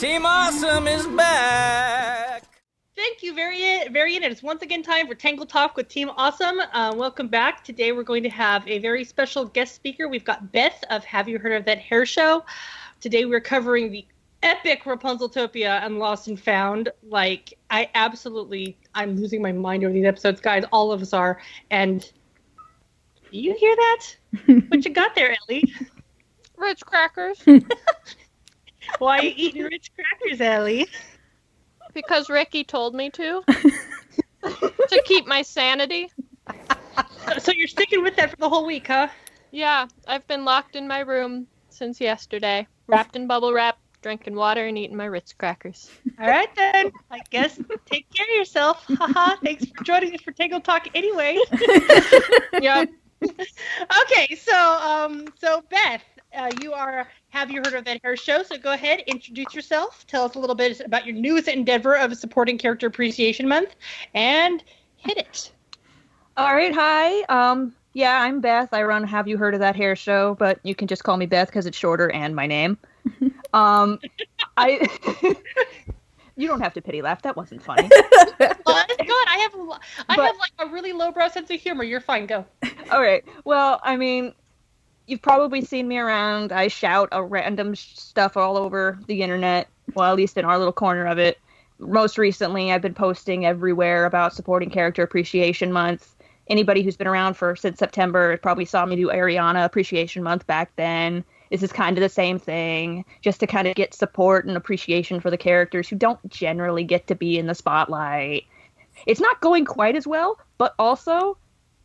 Team Awesome is back! Thank you, Varian. It's once again time for Tangled Talk with Team Awesome. Welcome back. Today we're going to have a very special guest speaker. We've got Beth of Have You Heard of That Hair Show? Today we're covering the epic Rapunzeltopia and Lost and Found. Like, I'm losing my mind over these episodes, guys. All of us are. And do you hear that? What you got there, Ellie? Ritz crackers. Why are you eating Ritz crackers, Ellie? Because Ricky told me to. To keep my sanity. So you're sticking with that for the whole week, huh? Yeah, I've been locked in my room since yesterday. Wrapped in bubble wrap, drinking water, and eating my Ritz crackers. All right, then. I guess take care of yourself. Haha. Thanks for joining us for Tangled Talk anyway. Yep. Okay, so Beth, you are Have You Heard of That Hair Show? So go ahead, introduce yourself. Tell us a little bit about your newest endeavor of Supporting Character Appreciation Month, and hit it. All right, hi. Yeah, I'm Beth. I run Have You Heard of That Hair Show, but you can just call me Beth because it's shorter and my name. You don't have to pity laugh. That wasn't funny. Well, that's good. I have like a really lowbrow sense of humor. You're fine. Go. All right. Well, I mean, you've probably seen me around. I shout a random stuff all over the internet. Well, at least in our little corner of it. Most recently, I've been posting everywhere about Supporting Character Appreciation Month. Anybody who's been around since September probably saw me do Ariana Appreciation Month back then. This is kind of the same thing, just to kind of get support and appreciation for the characters who don't generally get to be in the spotlight. It's not going quite as well, but also,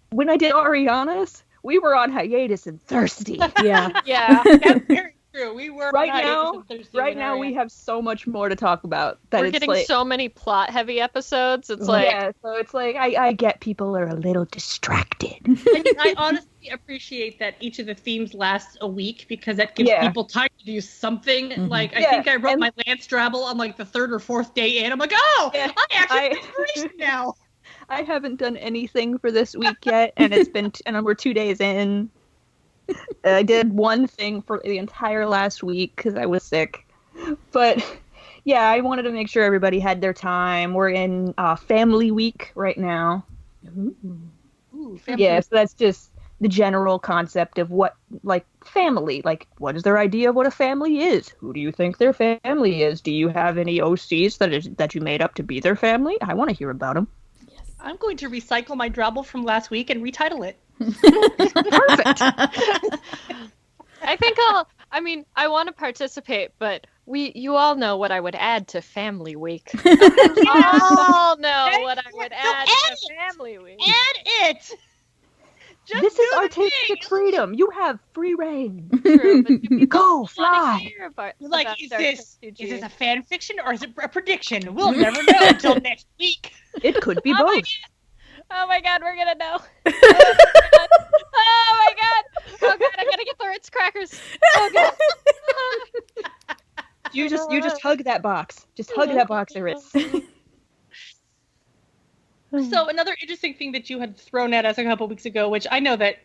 when I did Ariana's, we were on hiatus and thirsty. Yeah. That's very true. We were Right now we have so much more to talk about. That We're getting so many plot-heavy episodes. It's like... Yeah, so it's like, I get people are a little distracted. I honestly appreciate that each of the themes lasts a week, because that gives people time to do something. Mm-hmm. Like, I think I wrote my Lance Drabble on like the third or fourth day in. I'm like, I actually have inspiration now. I haven't done anything for this week yet, and and we're 2 days in. I did one thing for the entire last week because I was sick. But yeah, I wanted to make sure everybody had their time. We're in family week right now. Ooh, yeah, so that's just the general concept of what, like, family. Like, what is their idea of what a family is? Who do you think their family is? Do you have any OCs that you made up to be their family? I want to hear about them. Yes. I'm going to recycle my Drabble from last week and retitle it. Perfect. I want to participate, but you all know what I would add to Family Week. You all know what I would add to Family Week. Add it! This is artistic freedom. You have free reign. True, but go fly. Is this a fan fiction or is it a prediction? We'll never know until next week. It could be both. Oh my god, we're gonna know. Oh my god, I gotta get the Ritz crackers. Oh god. You just hug that box. Just hug that box of Ritz. So another interesting thing that you had thrown at us a couple weeks ago, which I know that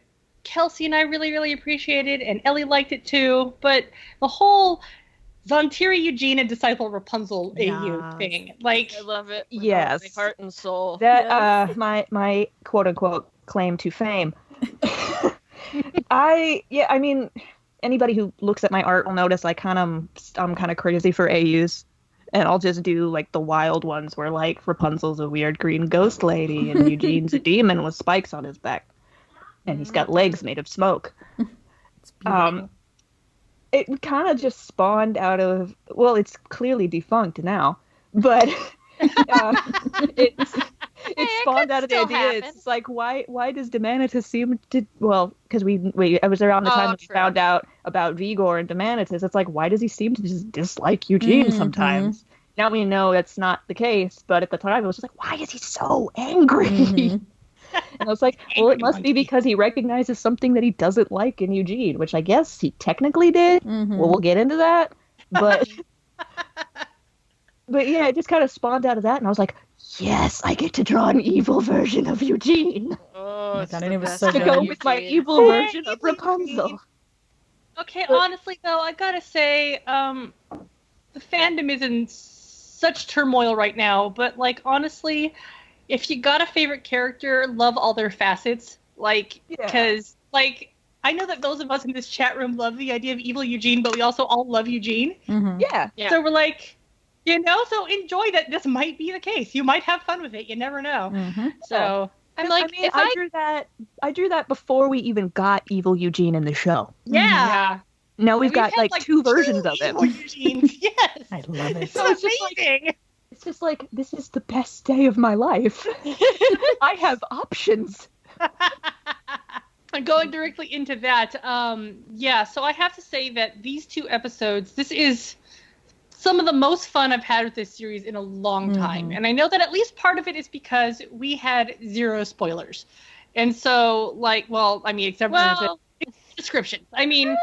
Kelsey and I really, really appreciated, and Ellie liked it too, but the whole Zhan Tiri, Eugene, and Disciple Rapunzel AU thing. Like, I love it. Yes. My heart and soul. That my quote unquote claim to fame. I mean, anybody who looks at my art will notice I'm kind of crazy for AUs. And I'll just do, like, the wild ones where, like, Rapunzel's a weird green ghost lady and Eugene's a demon with spikes on his back. And he's got legs made of smoke. It kind of just spawned out of... Well, it's clearly defunct now. But it spawned out of the idea. It's like, why does DEMANITUS seem to... Well, because I was around the time we found out about VIGOR and DEMANITUS. It's like, why does he seem to just dislike Eugene sometimes? Now we know that's not the case, but at the time it was just like, why is he so angry? And I was like, well, it must be because he recognizes something that he doesn't like in Eugene, which I guess he technically did. Well, we'll get into that. But yeah, it just kind of spawned out of that, and I was like, yes, I get to draw an evil version of Eugene. Oh, my God, it was so to good. go with my evil version of Rapunzel. Okay, honestly though, I gotta say, the fandom is in such turmoil right now, but like honestly, if you got a favorite character, love all their facets. Like, because like I know that those of us in this chat room love the idea of evil Eugene, but we also all love Eugene. Mm-hmm. Yeah. So we're like, so enjoy that this might be the case. You might have fun with it. You never know. Mm-hmm. So I'm like, I drew that before we even got evil Eugene in the show. Yeah. Now we've got like two versions of evil him. Eugenes. Yes. I love it. So it's amazing. It's just like, this is the best day of my life. I have options. And going directly into that, so I have to say that these 2 episodes, this is some of the most fun I've had with this series in a long time. And I know that at least part of it is because we had 0 spoilers. And so, like, except for the descriptions. I mean,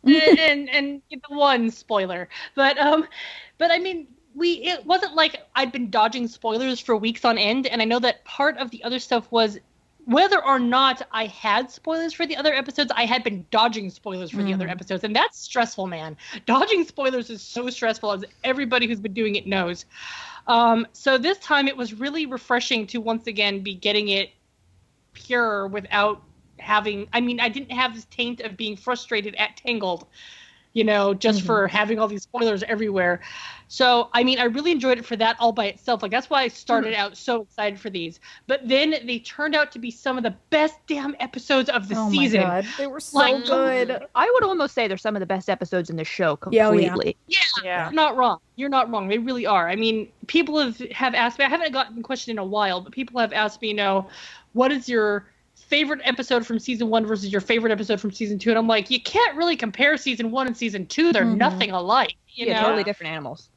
and the one spoiler. But I mean, it wasn't like I'd been dodging spoilers for weeks on end, and I know that part of the other stuff was whether or not I had spoilers for the other episodes, I had been dodging spoilers for the other episodes, and that's stressful, man. Dodging spoilers is so stressful, as everybody who's been doing it knows. So this time it was really refreshing to once again be getting it pure without having, I didn't have this taint of being frustrated at Tangled, just for having all these spoilers everywhere. So, I really enjoyed it for that all by itself. Like, that's why I started out so excited for these. But then they turned out to be some of the best damn episodes of the season. Oh my God. They were so good. I would almost say they're some of the best episodes in the show completely. Yeah. You're not wrong. You're not wrong. They really are. People have asked me, I haven't gotten a question in a while, but people have asked me, what is your favorite episode from season 1 versus your favorite episode from season 2? And I'm like, you can't really compare season 1 and season 2. They're nothing alike. You know? Totally different animals.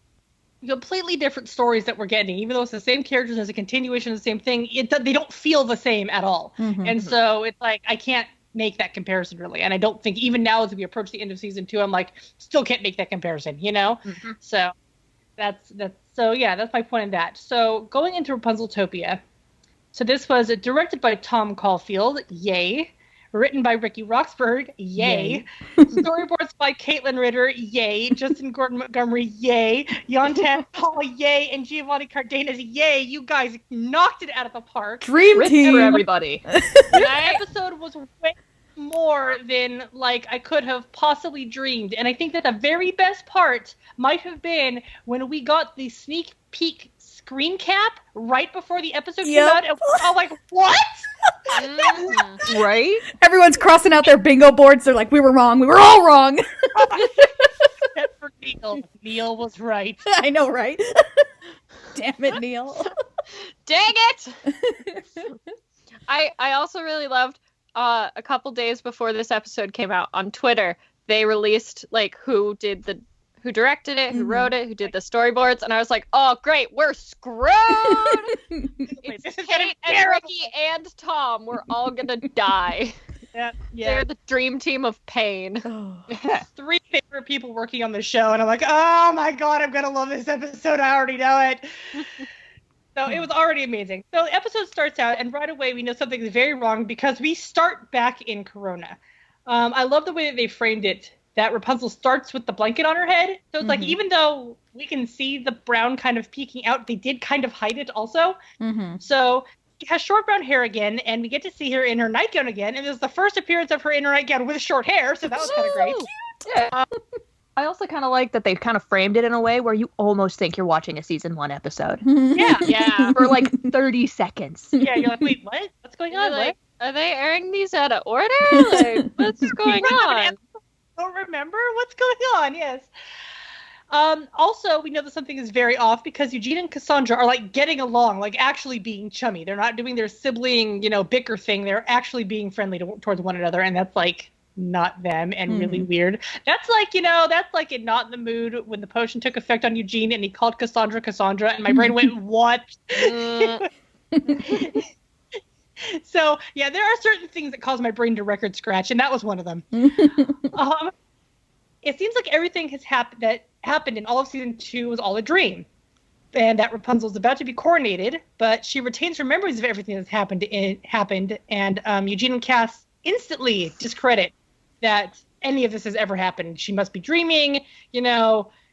Completely different stories that we're getting. Even though it's the same characters as a continuation of the same thing, they don't feel the same at all. And so it's like, I can't make that comparison really. And I don't think even now as we approach the end of season 2, I'm like, still can't make that comparison, So that's my point in that. So going into Rapunzeltopia. So this was directed by Tom Caulfield, yay. Written by Ricky Roxburgh, yay. Storyboards by Caitlin Ritter, yay. Justin Gordon Montgomery, yay. Yontan Paul, yay. And Giovanni Cardenas, yay. You guys knocked it out of the park. Dream team for everybody. That episode was way more than I could have possibly dreamed. And I think that the very best part might have been when we got the sneak peek screen cap right before the episode came out, and we're all like, what? Right? Everyone's crossing out their bingo boards. They're like, we were wrong. We were all wrong. Except for Neil. Neil was right. I know, right? Damn it, Neil. Dang it! I also really loved a couple days before this episode came out on Twitter, they released who directed it, who wrote it, who did the storyboards, and I was like, oh, great, we're screwed! It's Kate and Ricky and Tom. We're all gonna die. Yeah. They're the dream team of pain. 3 favorite people working on the show, and I'm like, oh my God, I'm gonna love this episode. I already know it. So it was already amazing. So the episode starts out, and right away we know something is very wrong because we start back in Corona. I love the way that they framed it, that Rapunzel starts with the blanket on her head. So it's like, even though we can see the brown kind of peeking out, they did kind of hide it also. So she has short brown hair again, and we get to see her in her nightgown again. And this is the first appearance of her in her nightgown with short hair, so that was kind of great. Yeah. I also kind of like that they kind of framed it in a way where you almost think you're watching a season 1 episode. Yeah. For 30 seconds. Yeah, you're like, wait, what? What's going on? Like, are they airing these out of order? What's going on? Don't remember what's going on. Yes. Also, we know that something is very off because Eugene and Cassandra are getting along, actually being chummy. They're not doing their sibling, bicker thing. They're actually being friendly towards one another, and that's not them and really weird. That's that's in Not in the Mood when the potion took effect on Eugene and he called Cassandra, and my brain went, what? So, yeah, there are certain things that cause my brain to record scratch, and that was one of them. It seems like everything that happened in all of season 2 was all a dream, and that Rapunzel's about to be coronated, but she retains her memories of everything that's happened, and Eugene and Cass instantly discredit that any of this has ever happened. She must be dreaming,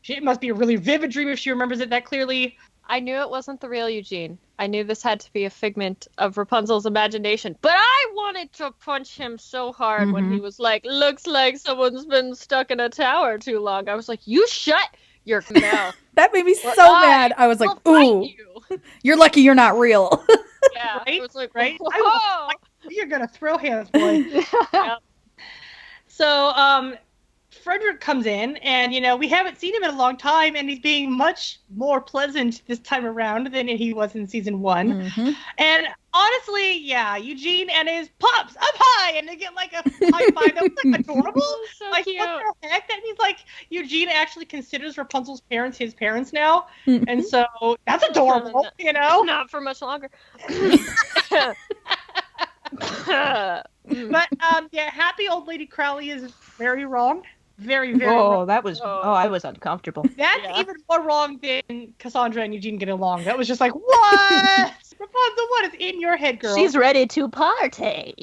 It must be a really vivid dream if she remembers it that clearly. I knew it wasn't the real Eugene. I knew this had to be a figment of Rapunzel's imagination. But I wanted to punch him so hard when he was like, looks like someone's been stuck in a tower too long. I was like, you shut your mouth. That made me so mad. I was like, ooh, you're lucky you're not real. Yeah, right? I was like, Right? whoa. You're going to throw hands, boy. Yeah. So, Frederick comes in, and, we haven't seen him in a long time, and he's being much more pleasant this time around than he was in season 1. Mm-hmm. And honestly, yeah, Eugene and his pops up high, and they get like a high five. That was like adorable. So Like, cute. what the heck? That means like Eugene actually considers Rapunzel's parents his parents now, and so that's adorable, Not for much longer. But yeah, happy old lady Crowley is very wrong. Very, very wrong. That was. Oh, I was uncomfortable. That's even more wrong than Cassandra and Eugene getting along. That was just like, what? Rapunzel, what is in your head, girl? She's ready to party.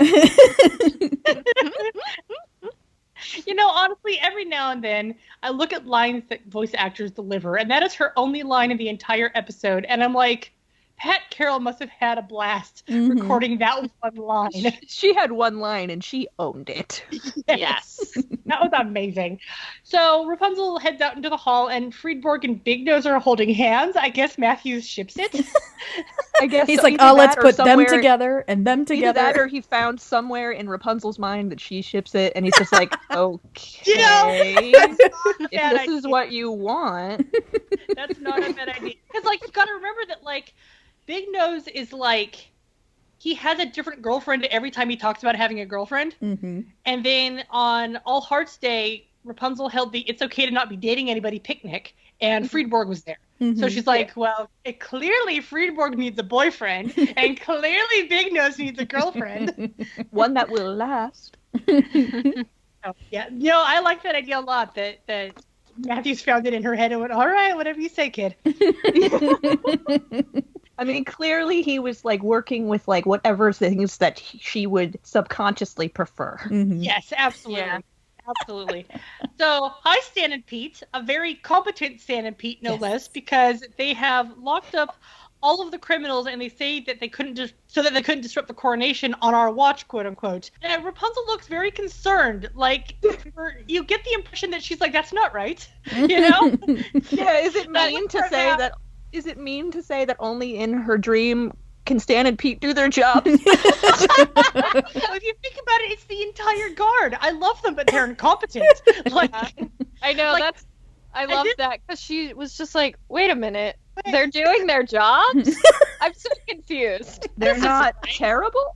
Honestly, every now and then, I look at lines that voice actors deliver, and that is her only line in the entire episode, and I'm like, Pat Carroll must have had a blast recording that one line. She had one line, and she owned it. Yes. That was amazing. So Rapunzel heads out into the hall, and Friedborg and Big Nose are holding hands. I guess Matthews ships it. I guess He's so. like, Either oh, let's that or put them somewhere- together and them Either together. that or he found somewhere in Rapunzel's mind that she ships it, and he's just like, okay. If bad this is what you want. That's not a bad idea. Because, like, you've got to remember that, like, Big Nose is like, he has a different girlfriend every time he talks about having a girlfriend. Mm-hmm. And then on All Hearts Day, Rapunzel held the It's Okay to Not Be Dating Anybody picnic, and Friedborg was there. Mm-hmm. So she's like, well, clearly Friedborg needs a boyfriend, and clearly Big Nose needs a girlfriend. One that will last. So, yeah, I like that idea a lot, that Matthews found it in her head and went, all right, whatever you say, kid. I mean, clearly he was, like, working with, like, whatever things that she would subconsciously prefer. Mm-hmm. Yes, absolutely. Yeah. Absolutely. So, hi, Stan and Pete. A very competent Stan and Pete, no less, because they have locked up all of the criminals, and they say that they couldn't so that they couldn't disrupt the coronation on our watch, quote unquote. And Rapunzel looks very concerned. Like, you get the impression that she's like, "That's not right," Yeah, is it That mean would to turn say out- that? Is it mean to say that only in her dream can Stan and Pete do their jobs? If you think about it, it's the entire guard. I love them, but they're incompetent. Like, I know, Like, I love did- that, because she was just like, wait a minute, they're doing their jobs? I'm so confused. They're not terrible?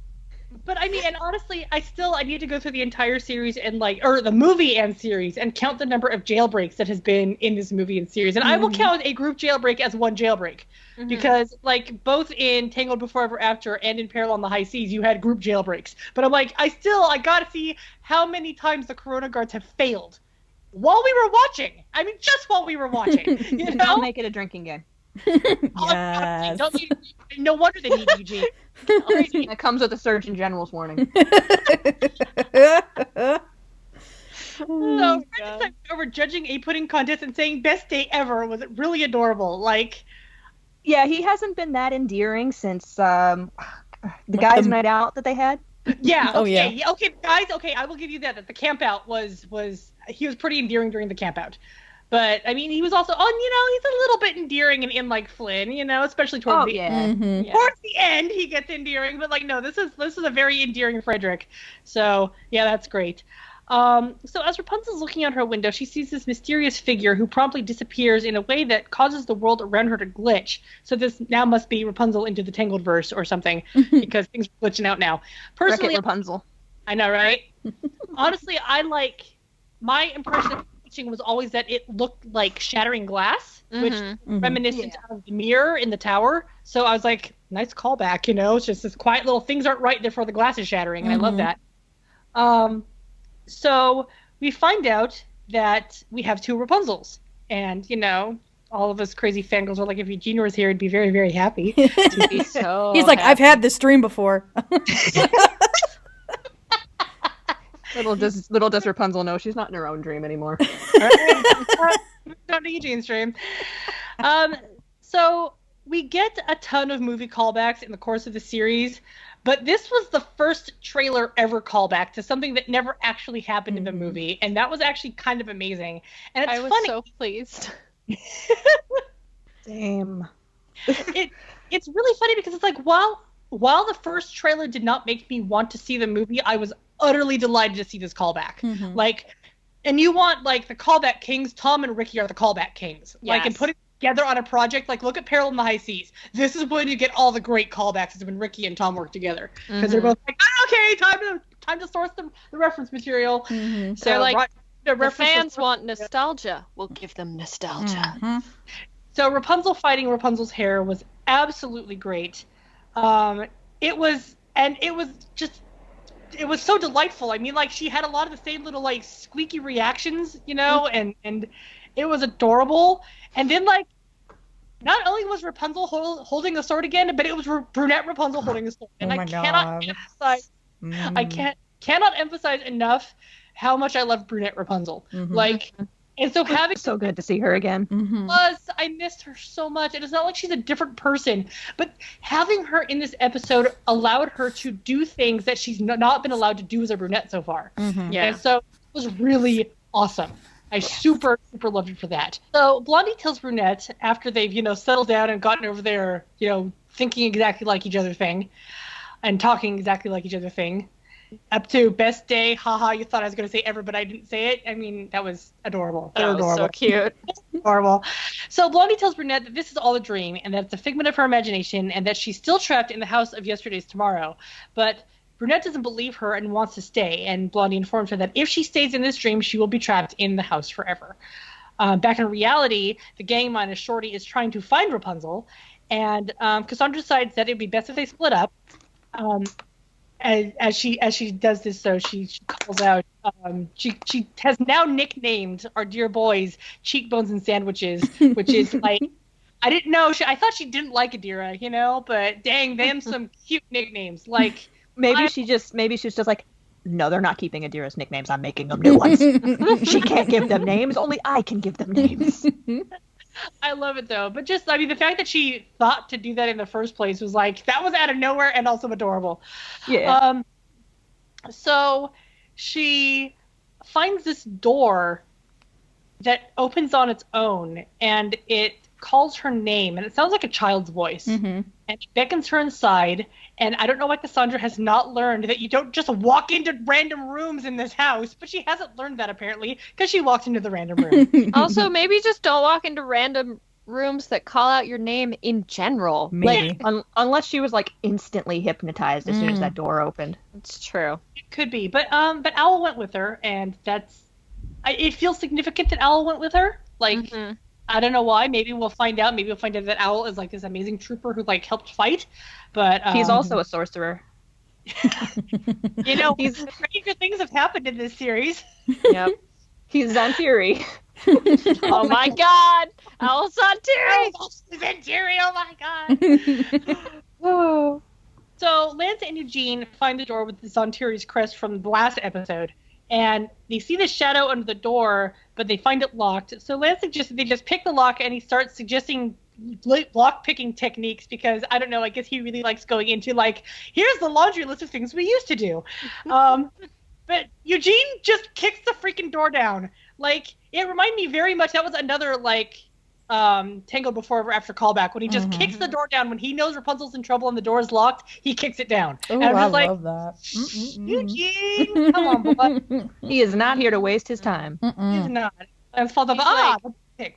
but I mean, and honestly, I need to go through the entire series and or the movie and series and count the number of jailbreaks that has been in this movie and series. And I will count a group jailbreak as one jailbreak. Because, like, both in Tangled Before Ever After and in Peril on the High Seas, you had group jailbreaks. But I'm like, I gotta see how many times the Corona guards have failed while we were watching. I mean, just while we were watching. You And know? don't make it a drinking game. Yes. Don't need, no wonder they need Eugene. That comes with a Surgeon General's warning. So, over judging a pudding contest and saying best day ever was really adorable. Like, Yeah, he hasn't been that endearing since the guys' night out that they had. yeah, Oh, okay, yeah. okay, guys, okay, I will give you that. That the camp out was he was pretty endearing during the camp out. But I mean, he was also he's a little bit endearing in like Flynn, especially towards the Mm-hmm. Yeah. towards the end he gets endearing, but like no, this is a very endearing Frederick. So yeah, that's great. So as Rapunzel's looking out her window, she sees this mysterious figure who promptly disappears in a way that causes the world around her to glitch. So this now must be Rapunzel into the Tangled verse or something, because things are glitching out now. Personally, Wreck-It Rapunzel. I know, right? Honestly, my impression of glitching was always that it looked like shattering glass, which is reminiscent of the mirror in the tower. So I was like, nice callback, it's just this quiet little things aren't right, therefore the glass is shattering, and I love that. So we find out that we have two Rapunzels, and all of us crazy fangirls are like, if Eugene was here, he'd be very, very happy. To be so He's like, happy. I've had this dream before. Little does Rapunzel know she's not in her own dream anymore. Don't need Eugene's dream. So we get a ton of movie callbacks in the course of the series, but this was the first trailer ever callback to something that never actually happened in the movie, and that was actually kind of amazing. And it's I was funny. so pleased. Damn. It's really funny because it's like while the first trailer did not make me want to see the movie, I was utterly delighted to see this callback. Like, and you want like the callback kings. Tom and Ricky are the callback kings. Like, and putting together on a project, like look at Peril in the High Seas. This is when you get all the great callbacks. Is when Ricky and Tom work together because they're both like, okay, time to source the reference material. So they're like, the fans want nostalgia. We'll give them nostalgia. So Rapunzel fighting Rapunzel's hair was absolutely great. It was so delightful. I mean, like, she had a lot of the same little like squeaky reactions, you know, and it was adorable. And then, like, not only was Rapunzel holding the sword again, but it was brunette Rapunzel holding the sword. And cannot emphasize enough how much I love brunette Rapunzel. Like, and so having so good to see her again. Plus, I missed her so much. And it's not like she's a different person, but having her in this episode allowed her to do things that she's not been allowed to do as a brunette so far. And so it was really awesome. I super loved it for that. So Blondie tells Brunette, after they've, settled down and gotten over their, thinking exactly like each other thing and talking exactly like each other thing, up to best day, haha, you thought I was going to say ever, but I didn't say it. I mean, that was adorable. That was so cute. Adorable. So Blondie tells Brunette that this is all a dream and that it's a figment of her imagination and that she's still trapped in the house of yesterday's tomorrow. But Brunette doesn't believe her and wants to stay, and Blondie informs her that if she stays in this dream, she will be trapped in the house forever. Back in reality, the gang minus Shorty is trying to find Rapunzel, and Cassandra decides that it would be best if they split up. As she does this, so she calls out. She has now nicknamed our dear boys Cheekbones and Sandwiches, which is like, I didn't know. I thought she didn't like Adira, but dang, them some cute nicknames. Like, maybe she's just like, no, they're not keeping Adira's nicknames. I'm making them new ones. She can't give them names. Only I can give them names. I love it though, but just, the fact that she thought to do that in the first place was like, that was out of nowhere and also adorable. Yeah. So she finds this door that opens on its own, and it calls her name, and it sounds like a child's voice. And it beckons her inside, and I don't know why Cassandra has not learned that you don't just walk into random rooms in this house, but she hasn't learned that apparently, because she walks into the random room. Also, maybe just don't walk into random rooms that call out your name in general. Maybe. Like, unless she was like instantly hypnotized as soon as that door opened. It's true. It could be, but Owl went with her, and it feels significant that Owl went with her. Like, I don't know why. Maybe we'll find out. Maybe we'll find out that Owl is like this amazing trooper who like helped fight. But he's also a sorcerer. Stranger things have happened in this series. Yep. He's Zhan Tiri. Oh my God! Owl Zhan Tiri! Zhan Tiri! Oh my God! Oh. So Lance and Eugene find the door with the Zhan Tiri's crest from the last episode. And they see the shadow under the door, but they find it locked. So Lance suggests they just pick the lock, and he starts suggesting lock-picking techniques because, I don't know, I guess he really likes going into, like, here's the laundry list of things we used to do. But Eugene just kicks the freaking door down. Like, it reminded me very much, that was another, like, Tangled before or after callback, when he just kicks the door down. When he knows Rapunzel's in trouble and the door is locked, he kicks it down. Oh, I love that. Eugene, come on, boy. He is not here to waste his time. He's not. And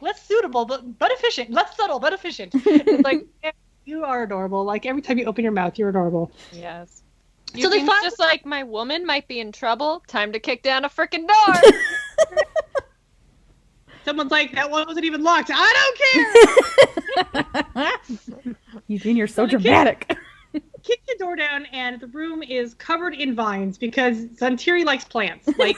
less suitable but efficient. Less subtle but efficient. It's like, yeah, you are adorable. Like, every time you open your mouth, you're adorable. Yes. So they find just like, my woman might be in trouble. Time to kick down a frickin' door. Someone's like, that one wasn't even locked. I don't care. Eugene, you're so dramatic. Kick the door down, and the room is covered in vines because Zhan Tiri likes plants. Like,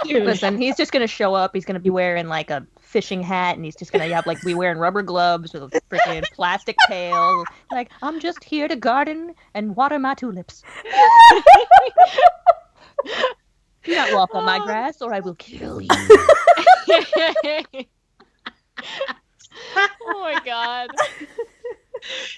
dude. Listen, he's just gonna show up. He's gonna be wearing like a fishing hat, and he's just gonna be wearing rubber gloves with a freaking plastic tail. Like, I'm just here to garden and water my tulips. Do not walk on my grass, or I will kill you. Oh my god.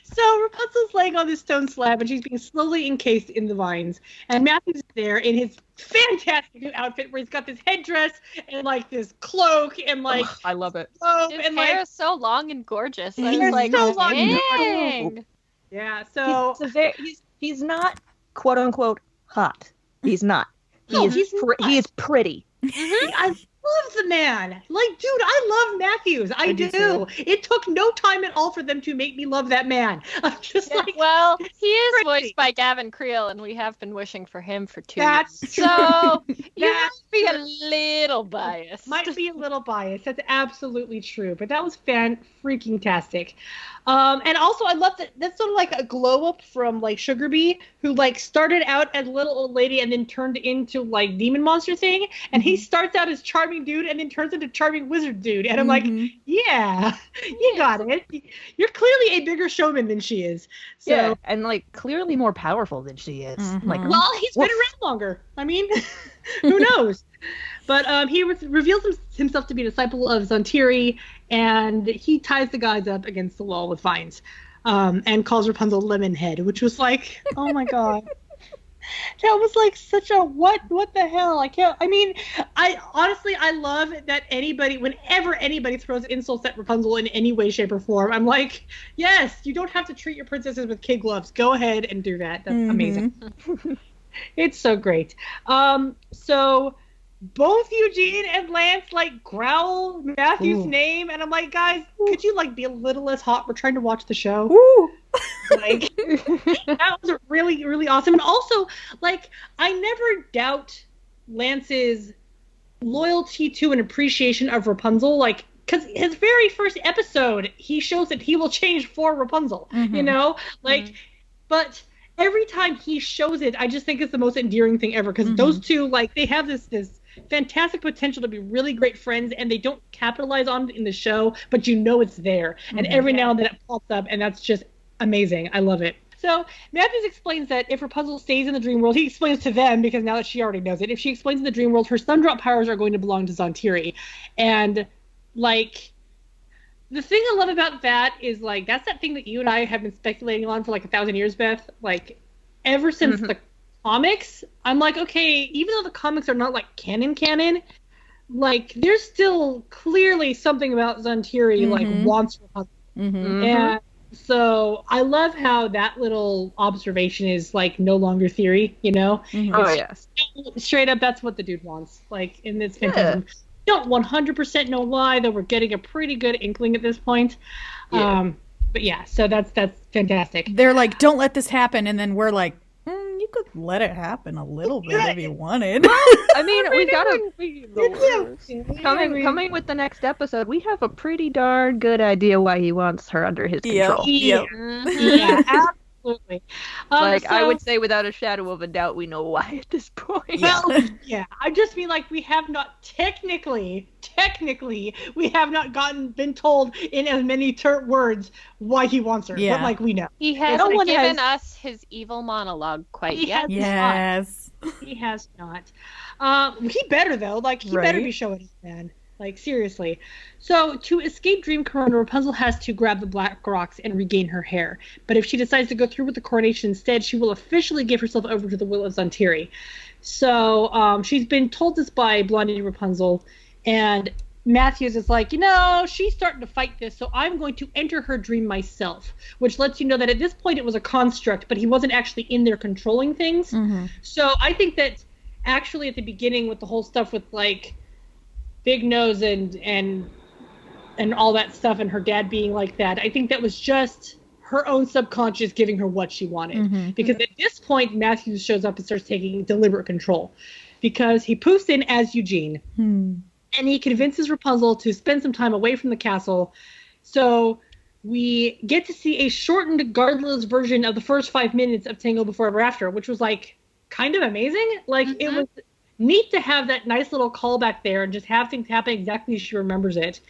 So Rapunzel's laying on this stone slab, and she's being slowly encased in the vines. And Matthew's is there in his fantastic new outfit, where he's got this headdress and like this cloak and like I love it. robe, His and hair like is so long and gorgeous. I His was like, so long and dang. yeah. So He's not quote unquote hot. He's not. No, he's He's pretty. I love the man. Like, dude, I love Matthews. I do. too. It took no time at all for them to make me love that man. I'm just like, Well, he is pretty. voiced by Gavin Creel, and we have been wishing for him for 2 That's years. true. So you That's must be a little biased. might be a little biased. That's absolutely true. But that was freaking-tastic. And also, I love that that's sort of like a glow up from like Sugar Bee, who like started out as a little old lady and then turned into like demon monster thing. And he starts out as charming dude and then turns into charming wizard dude. And I'm like, yeah, you got it. You're clearly a bigger showman than she is. So, Yeah, and like clearly more powerful than she is. Like, well, he's been around longer. I mean, who knows? But he reveals himself to be a disciple of Zhan Tiri, and he ties the guys up against the wall with vines, and calls Rapunzel Lemonhead, which was like, oh my god. That was like such a what the hell? I honestly love that whenever anybody throws insults at Rapunzel in any way, shape, or form, I'm like, yes, you don't have to treat your princesses with kid gloves. Go ahead and do that. That's amazing. It's so great. So both Eugene and Lance like growl Matthew's name, and I'm like, guys, could you like be a little less hot? We're trying to watch the show. Like, that was really, really awesome. And also, like, I never doubt Lance's loyalty to and appreciation of Rapunzel, like, because his very first episode, he shows that he will change for Rapunzel, you know? Like, but every time he shows it, I just think it's the most endearing thing ever, because those two, like, they have this fantastic potential to be really great friends, and they don't capitalize on it in the show, but you know it's there. And every now and then it pops up, and that's just amazing. I love it. So Matthews explains that if Rapunzel stays in the dream world, he explains to them, because now that she already knows it, if she explains in the dream world, her sundrop powers are going to belong to Zhan Tiri. And, like, the thing I love about that is, like, that's that thing that you and I have been speculating on for, like, 1,000 years, Beth. Like, ever since the comics, I'm like, okay, even though the comics are not, like, canon, like, there's still clearly something about Zhan Tiri, like, wants Rapunzel. And so I love how that little observation is like no longer theory, you know? Oh yes. Straight up, that's what the dude wants. Like, and it's fantastic. Don't 100% know why, though we're getting a pretty good inkling at this point. But yeah, so that's fantastic. They're like, don't let this happen, and then we're like, you could let it happen a little bit if you wanted. I mean, we gotta coming with the next episode. We have a pretty darn good idea why he wants her under his control. Yeah, absolutely. I would say without a shadow of a doubt, we know why at this point. Well, yeah, I just mean like we have not technically, we have not been told in as many words why he wants her. Yeah. But like we know. He hasn't given us his evil monologue quite yet. Yes. He has not. He better though. Like he better be showing us, man. Like seriously. So to escape Dream Corona, Rapunzel has to grab the black rocks and regain her hair. But if she decides to go through with the coronation instead, she will officially give herself over to the will of Zhan Tiri. So she's been told this by Blondie Rapunzel, and Matthews is like, she's starting to fight this, so I'm going to enter her dream myself, which lets you know that at this point it was a construct, but he wasn't actually in there controlling things. So I think that actually at the beginning with the whole stuff with like Big Nose and all that stuff and her dad being like that, I think that was just her own subconscious giving her what she wanted. Because at this point, Matthews shows up and starts taking deliberate control. Because he poofs in as Eugene. And he convinces Rapunzel to spend some time away from the castle. So we get to see a shortened, guardless version of the first 5 minutes of Tangled Before Ever After, which was like kind of amazing. Like it was neat to have that nice little callback there and just have things happen exactly as she remembers it.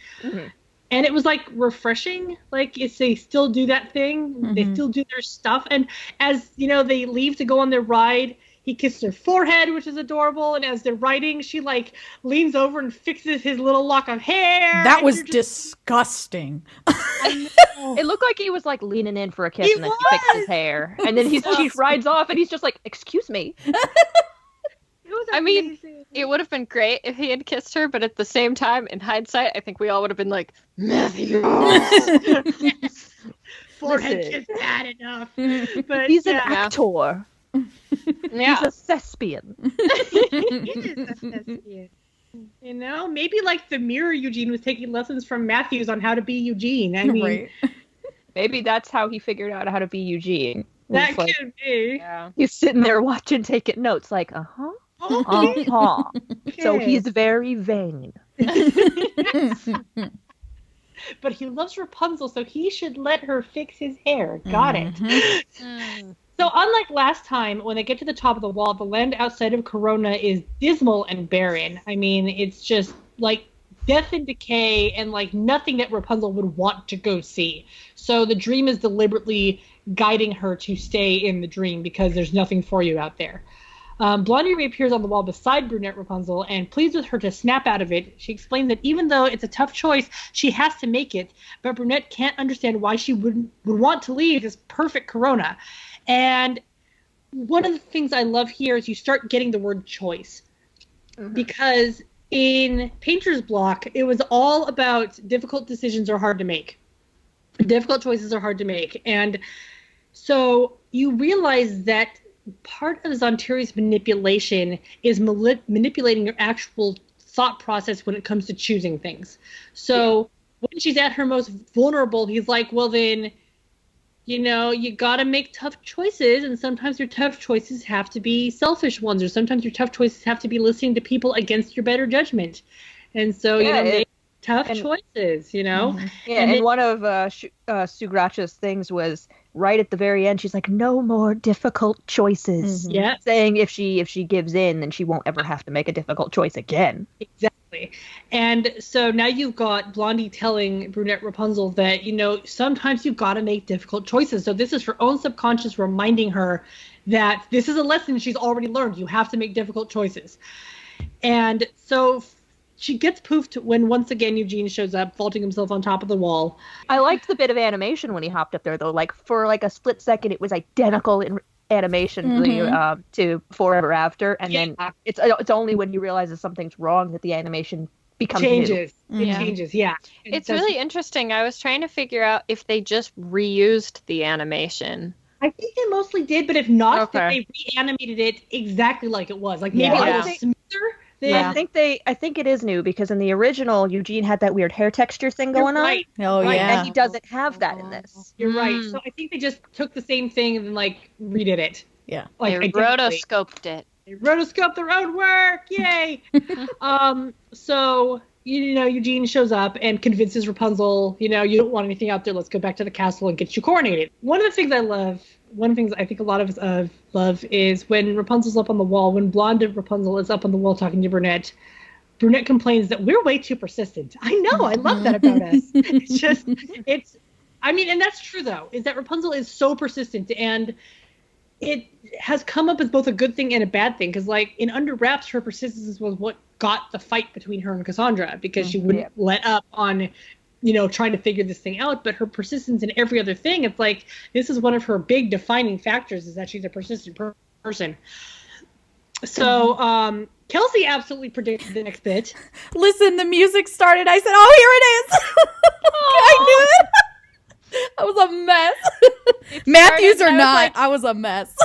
And it was like refreshing. Like if they still do that thing, they still do their stuff. And as they leave to go on their ride, He kisses her forehead, which is adorable. And as they're writing, she like leans over and fixes his little lock of hair. That was disgusting. It looked like he was like leaning in for a kiss, and then he fixed his hair, and then he rides off, and he's just like, "Excuse me." I mean, it would have been great if he had kissed her, but at the same time, in hindsight, I think we all would have been like, Matthew. Forehead kiss bad enough. But He's an actor. Yeah. He's a thespian. He is a thespian. You know, maybe like the mirror Eugene was taking lessons from Matthews on how to be Eugene. I mean, Right. Maybe that's how he figured out how to be Eugene. that It's like, could be. Yeah. he's sitting there watching, taking notes, like, Okay. So he's very vain. But he loves Rapunzel, so he should let her fix his hair. Got it. So unlike last time, when they get to the top of the wall, the land outside of Corona is dismal and barren. I mean, it's just like death and decay and like nothing that Rapunzel would want to go see. So the dream is deliberately guiding her to stay in the dream because there's nothing for you out there. Blondie reappears on the wall beside brunette Rapunzel and pleads with her to snap out of it. She explains that even though it's a tough choice, she has to make it, but brunette can't understand why she would want to leave this perfect Corona. And one of the things I love here is you start getting the word choice. Because in Painter's Block, it was all about difficult decisions are hard to make. Difficult choices are hard to make. And so you realize that part of Zhan Tiri's manipulation is manipulating your actual thought process when it comes to choosing things. So when she's at her most vulnerable, he's like, well then, you know, you gotta make tough choices, and sometimes your tough choices have to be selfish ones, or sometimes your tough choices have to be listening to people against your better judgment. And so, you know, make tough choices, you know? Yeah, and one of Sugracha's things was right at the very end, she's like, no more difficult choices. Yeah. Saying if she gives in, then she won't ever have to make a difficult choice again. Exactly. And so now you've got Blondie telling brunette Rapunzel that, you know, sometimes you've got to make difficult choices. So this is her own subconscious reminding her that this is a lesson she's already learned. You have to make difficult choices. And so she gets poofed when once again Eugene shows up, vaulting himself on top of the wall. I liked the bit of animation when he hopped up there, though. Like, for like a split second, it was identical in animation to Forever After, and then it's only when you realize that something's wrong that the animation becomes changes. new. It changes, yeah. It's really interesting. I was trying to figure out if they just reused the animation. I think they mostly did, but if not, that they reanimated it exactly like it was. Like maybe a little smoother. I think it is new, because in the original, Eugene had that weird hair texture thing going on. Right. Oh, yeah. And he doesn't have that in this. You're right. So I think they just took the same thing and like redid it. Yeah. Like they rotoscoped it. They rotoscoped their own work. Yay. So, you know, Eugene shows up and convinces Rapunzel, you know, you don't want anything out there. Let's go back to the castle and get you coronated. One of the things I think a lot of us love is when Rapunzel's up on the wall, when blonde Rapunzel is up on the wall talking to Brunette complains that we're way too persistent. I know, I love that about us. And that's true though, is that Rapunzel is so persistent, and it has come up as both a good thing and a bad thing, because like in Under Wraps, her persistence was what got the fight between her and Cassandra, because she wouldn't let up on, you know, trying to figure this thing out. But her persistence in every other thing, it's like, this is one of her big defining factors, is that she's a persistent person. So, Kelsey absolutely predicted the next bit. Listen, the music started. I said, oh, here it is. I knew it. I was a mess. Matthews or not, like, I was a mess.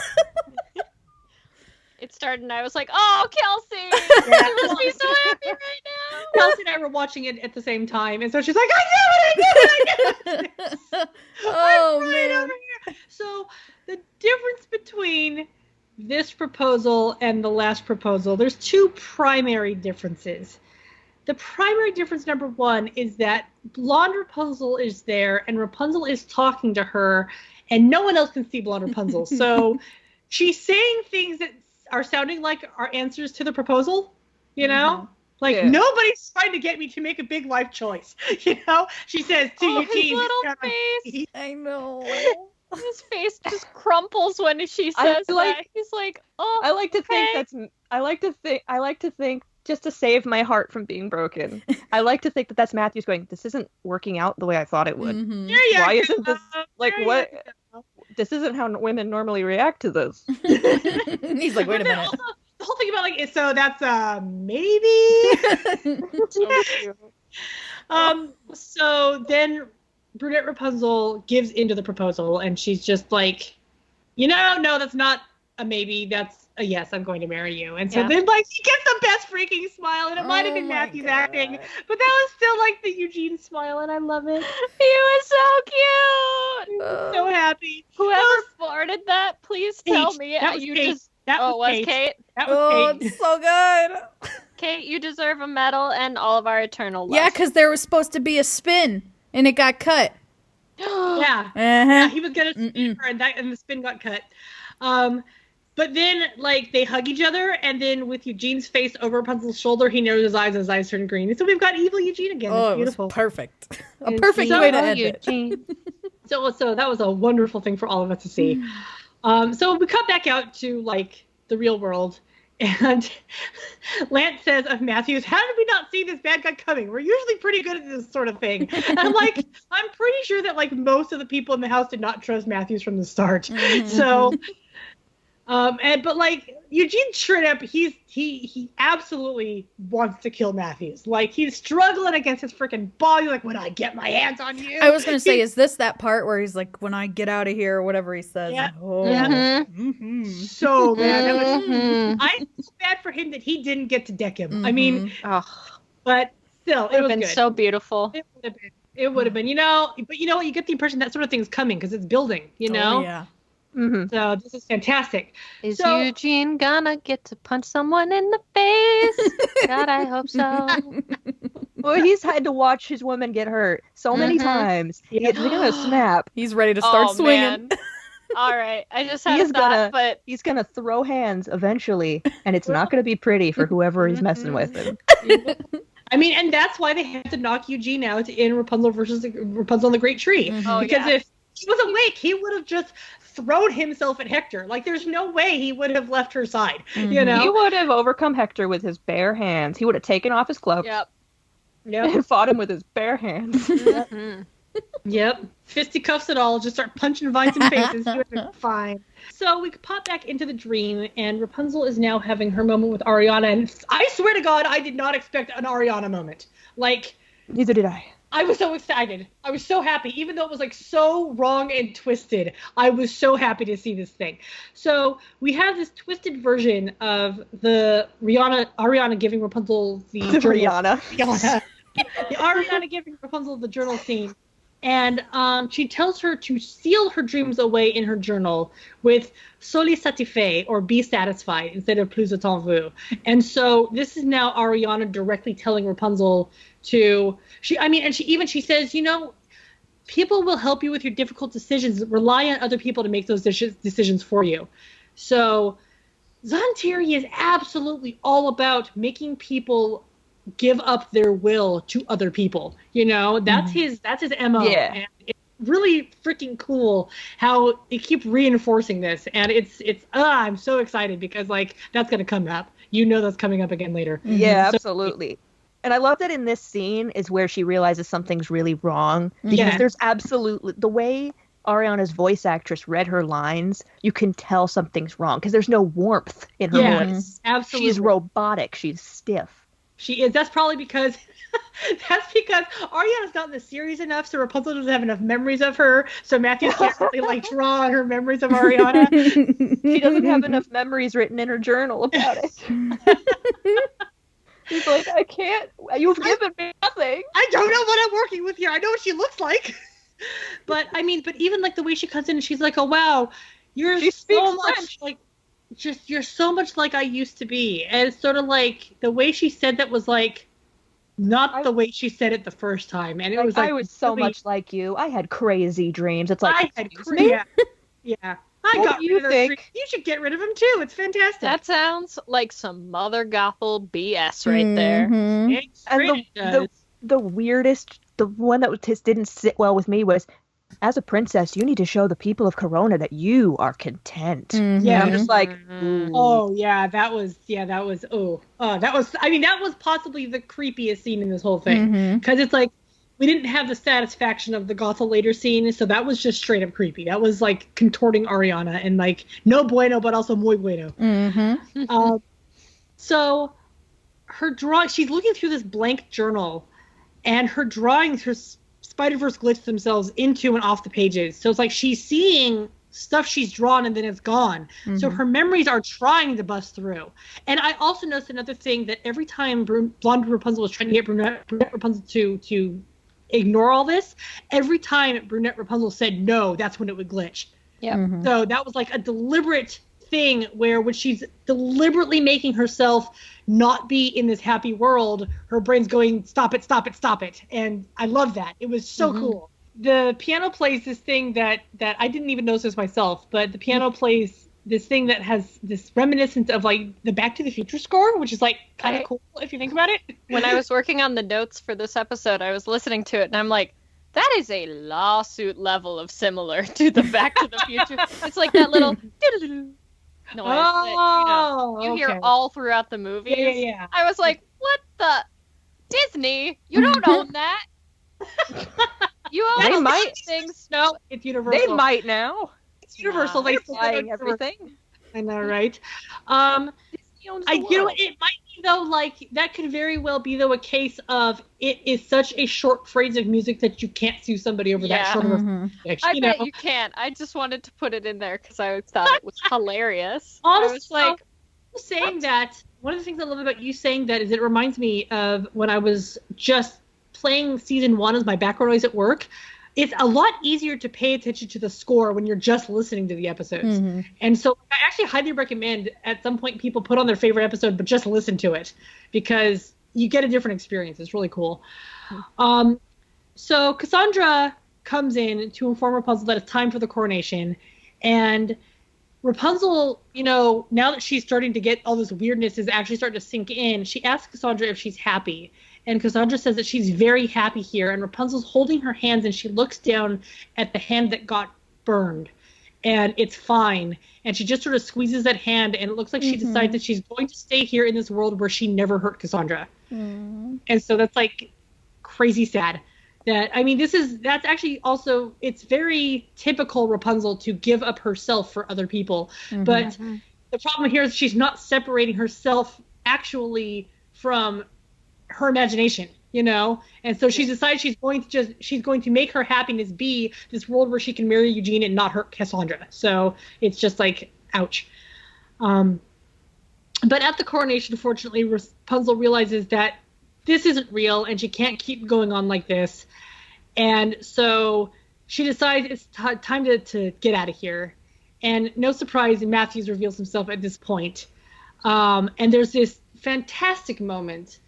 It started and I was like, oh, Kelsey. She must be so happy right now. Kelsey and I were watching it at the same time. And so she's like, I knew it. Oh, right man. over here. So the difference between this proposal and the last proposal, there's two primary differences. The primary difference, number one, is that blonde Rapunzel is there and Rapunzel is talking to her, and no one else can see blonde Rapunzel. So she's saying things that are sounding like our answers to the proposal, you know? Like, nobody's trying to get me to make a big life choice, you know? She says to Eugene, his little face. I know. His face just crumples when she says that. He's like, oh. I like to think just to save my heart from being broken. I like to think that that's Matthews going, this isn't working out the way I thought it would. Mm-hmm. Why isn't this what? This isn't how women normally react to this. He's like, wait a minute. Also, the whole thing about so that's maybe. So then Brunette Rapunzel gives into the proposal, and she's just like, no, that's not a maybe. That's a yes. I'm going to marry you. And so then, she gets the best freaking smile, and it might have been Matthew's acting, but that was still like the Eugene smile, and I love it. He was so cute. So happy. Whoever farted that, please tell me. That was Kate. That was Kate. That was Kate. It's so good. Kate, you deserve a medal and all of our eternal love. Yeah, because there was supposed to be a spin, and it got cut. Yeah. Uh-huh. He was gonna spin her, and the spin got cut. But then, they hug each other, and then with Eugene's face over Rapunzel's shoulder, he narrows his eyes, and his eyes turn green. And so we've got evil Eugene again. Oh, it's beautiful. It was perfect. A perfect way to end it. So that was a wonderful thing for all of us to see. So we cut back out to, the real world, and Lance says of Matthews, how did we not see this bad guy coming? We're usually pretty good at this sort of thing. And I'm like, I'm pretty sure that, most of the people in the house did not trust Matthews from the start. Mm-hmm. So... but Eugene straight up, he absolutely wants to kill Matthews. He's struggling against his freaking ball. He's like, when I get my hands on you. I was gonna say, is this that part where he's like, when I get out of here, or whatever he says? Yeah. Oh. Mm-hmm. Mm-hmm. So bad. I feel bad for him that he didn't get to deck him. Mm-hmm. I mean, but still, it would have been so beautiful. It would have been, but you know what? You get the impression that sort of thing's coming because it's building, Oh, yeah. Mm-hmm. So this is fantastic. Is Eugene gonna get to punch someone in the face? God, I hope so. Well, he's had to watch his woman get hurt so many times. He's gonna snap. He's ready to start swinging. All right, I just had a thought, but he's gonna throw hands eventually, and it's not gonna be pretty for whoever he's messing with him. I mean, and that's why they had to knock Eugene out in Rapunzel versus Rapunzel and the Great Tree. Mm-hmm. Because if he was awake, he would have just thrown himself at Hector. There's no way he would have left her side. Mm-hmm. He would have overcome Hector with his bare hands. He would have taken off his cloak. Yep. And fought him with his bare hands. Mm-hmm. Yep. Fisticuffs and all. Just start punching vines in faces. He would have been fine. So we pop back into the dream, and Rapunzel is now having her moment with Ariana. And I swear to God, I did not expect an Ariana moment. Neither did I. I was so excited. I was so happy. Even though it was so wrong and twisted, I was so happy to see this thing. So we have this twisted version of the Ariana giving Rapunzel the Rihanna. The Ariana giving Rapunzel the journal scene. And she tells her to seal her dreams away in her journal with "Sois satisfait" or "be satisfied" instead of "plus attends vous." And so this is now Ariana directly telling Rapunzel to she says, people will help you with your difficult decisions. Rely on other people to make those decisions for you. So Zhan Tiri is absolutely all about making people give up their will to other people. That's his MO. Yeah. And it's really freaking cool how they keep reinforcing this, and it's I'm so excited because that's gonna come up. That's coming up again later. Yeah, absolutely. And I love that in this scene is where she realizes something's really wrong, because there's absolutely the way Ariana's voice actress read her lines, you can tell something's wrong because there's no warmth in her voice. Absolutely. She's robotic. She's stiff. She is. That's probably because Ariana's not in the series enough, so Rapunzel doesn't have enough memories of her. So Matthew can't really draw on her memories of Ariana. She doesn't have enough memories written in her journal about it. He's like, I can't. You've given me nothing. I don't know what I'm working with here. I know what she looks like. But even the way she comes in and she's like, oh wow, you're so much you're so much like I used to be. And it's sort of the way she said that was not the way she said it the first time. And it was I was so much like you. I had crazy dreams. It's I had crazy. Yeah. I got rid of those dreams. You should get rid of them too. It's fantastic. That sounds like some Mother Gothel BS right there. And the weirdest, the one that just didn't sit well with me was as a princess, you need to show the people of Corona that you are content. Mhm. Yeah. I'm just like, Oh yeah, that was I mean, that was possibly the creepiest scene in this whole thing, Mhm. because it's like we didn't have the satisfaction of the Gothel later scene, so that was just straight up creepy. That was like contorting Ariana and like no bueno, but also muy bueno. Mhm. So her drawing, she's looking through this blank journal, and her drawings, her Spider-Verse glitch themselves into and off the pages. So it's like she's seeing stuff she's drawn and then it's gone. So her memories are trying to bust through. And I also noticed another thing, that every time blonde Rapunzel was trying to get brunette Rapunzel to ignore all this, every time brunette Rapunzel said no, that's when it would glitch. Yeah. So that was like a deliberate thing where when she's deliberately making herself not be in this happy world, her brain's going, stop it, stop it, stop it. And I love that. It was so cool. The piano plays this thing that I didn't even notice this myself, but the piano plays this thing that has this reminiscence of like the Back to the Future score, which is like kind of cool if you think about it. When I was working on the notes for this episode, I was listening to it and I'm like, that is a lawsuit level of similar to the Back to the Future. It's like that little noise that you hear all throughout the movie. Yeah. I was like, what the? Disney? You don't own that. You own They might. things. No, it's Universal. They might now. It's Universal. They're They buying everything. I know, right? Disney owns the You know, world. it might be though, like that could very well be though a case of it is such a short phrase of music that you can't sue somebody over that short of a music, I you bet know? you can't. I just wanted to put it in there because I thought it was hilarious. Honestly, I was like, saying that, one of the things I love about you saying that is it reminds me of when I was just playing season 1 as my background noise at work. It's a lot easier to pay attention to the score when you're just listening to the episodes. And so I actually highly recommend at some point people put on their favorite episode, but just listen to it because you get a different experience. It's really cool. So Cassandra comes in to inform Rapunzel that it's time for the coronation. And Rapunzel, you know, now that she's starting to get all this weirdness is actually starting to sink in, she asks Cassandra if she's happy. And Cassandra says that she's very happy here. And Rapunzel's holding her hands and she looks down at the hand that got burned. And it's fine. And she just sort of squeezes that hand and it looks like she decides that she's going to stay here in this world where she never hurt Cassandra. And so that's like crazy sad. That, I mean, that's actually also, it's very typical Rapunzel to give up herself for other people. But the problem here is she's not separating herself actually from her imagination, you know? And so she decides she's going to make her happiness be this world where she can marry Eugene and not hurt Cassandra. So it's just like, ouch. But at the coronation, unfortunately, Rapunzel realizes that this isn't real and she can't keep going on like this. And so she decides it's time to get out of here. And no surprise, Matthews reveals himself at this point. And there's this fantastic moment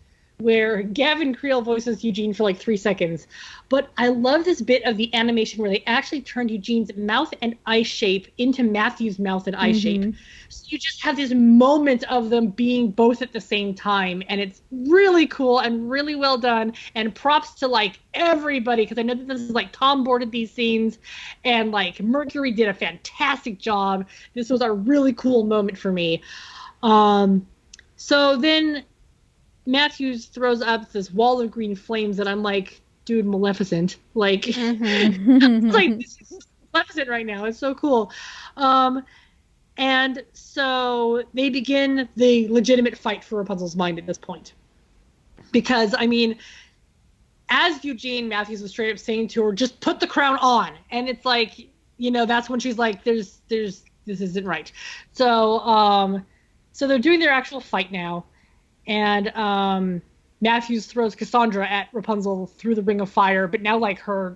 where Gavin Creel voices Eugene for like 3 seconds. But I love this bit of the animation where they actually turned Eugene's mouth and eye shape into Matthew's mouth and eye shape. So you just have this moment of them being both at the same time. And it's really cool and really well done. And props to like everybody, because I know that this is like Tom boarded these scenes and like Mercury did a fantastic job. This was a really cool moment for me. So then Matthews throws up this wall of green flames that I'm like, dude, Maleficent. Like, it's like, this is Maleficent right now. It's so cool. And so they begin the legitimate fight for Rapunzel's mind at this point. Because, I mean, as Eugene, Matthews was straight up saying to her, just put the crown on. And it's like, you know, that's when she's like, this isn't right. So, so they're doing their actual fight now. And Matthews throws Cassandra at Rapunzel through the ring of fire, but now like her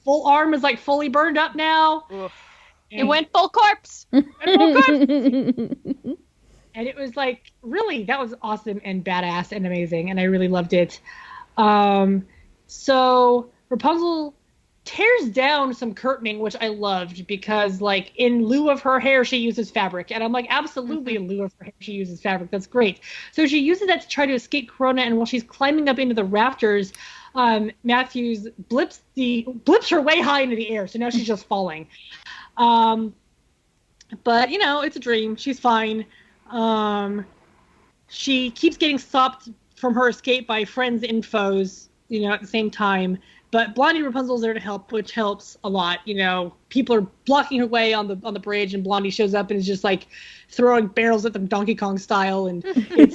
full arm is like fully burned up now. It went full corpse. And it was like, really, that was awesome and badass and amazing, and I really loved it. So Rapunzel tears down some curtaining, which I loved because, like, in lieu of her hair, she uses fabric. And I'm like, absolutely, in lieu of her hair, she uses fabric. That's great. So she uses that to try to escape Corona. And while she's climbing up into the rafters, Matthews blips her way high into the air. So now she's just falling. But, you know, it's a dream. She's fine. She keeps getting stopped from her escape by friends and foes, you know, at the same time. But Blondie and Rapunzel's there to help, which helps a lot. You know, people are blocking her way on the bridge, and Blondie shows up and is just like throwing barrels at them Donkey Kong style, and it's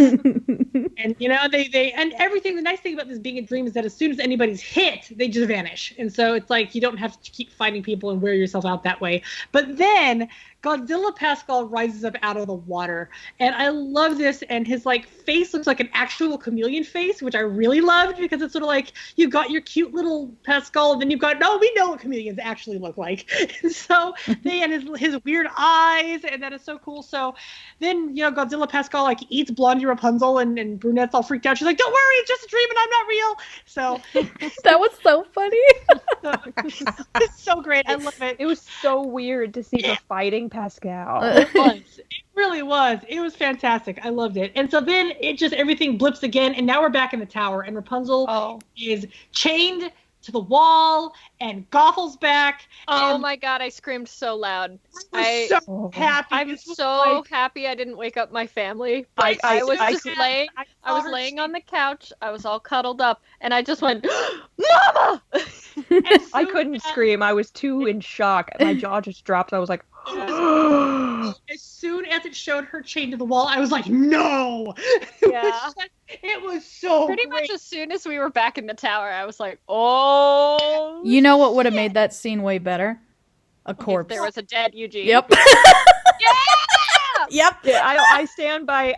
and you know they and everything. The nice thing about this being a dream is that as soon as anybody's hit, they just vanish, and so it's like you don't have to keep fighting people and wear yourself out that way. But then Godzilla Pascal rises up out of the water, and I love this. And his like face looks like an actual chameleon face, which I really loved because it's sort of like you got your cute little Pascal, and then you've got we know what chameleons actually look like. And so and his weird eyes, and that is so cool. So then you know Godzilla Pascal like eats Blondie Rapunzel, and Brunette's all freaked out. She's like, "Don't worry, it's just a dream, and I'm not real." So that was so funny. It's so great. I love it. It was so weird to see her fighting Pascal. It was. It really was. It was fantastic. I loved it. And so then it just everything blips again, and now we're back in the tower, and Rapunzel is chained to the wall, and Gothel's back. Oh my god, I screamed so loud. I'm so happy. I'm so happy I didn't wake up my family. I was laying on the couch. I was all cuddled up, and I just went, Mama! I couldn't scream. I was too in shock. My jaw just dropped. I was like, as soon as it showed her chained to the wall, I was like, no! It was so Pretty great. much as soon as we were back in the tower, I was like, oh. You know what would have made that scene way better? A corpse. If there was a dead Eugene. Yep. Yeah! Yep. Yeah, I stand by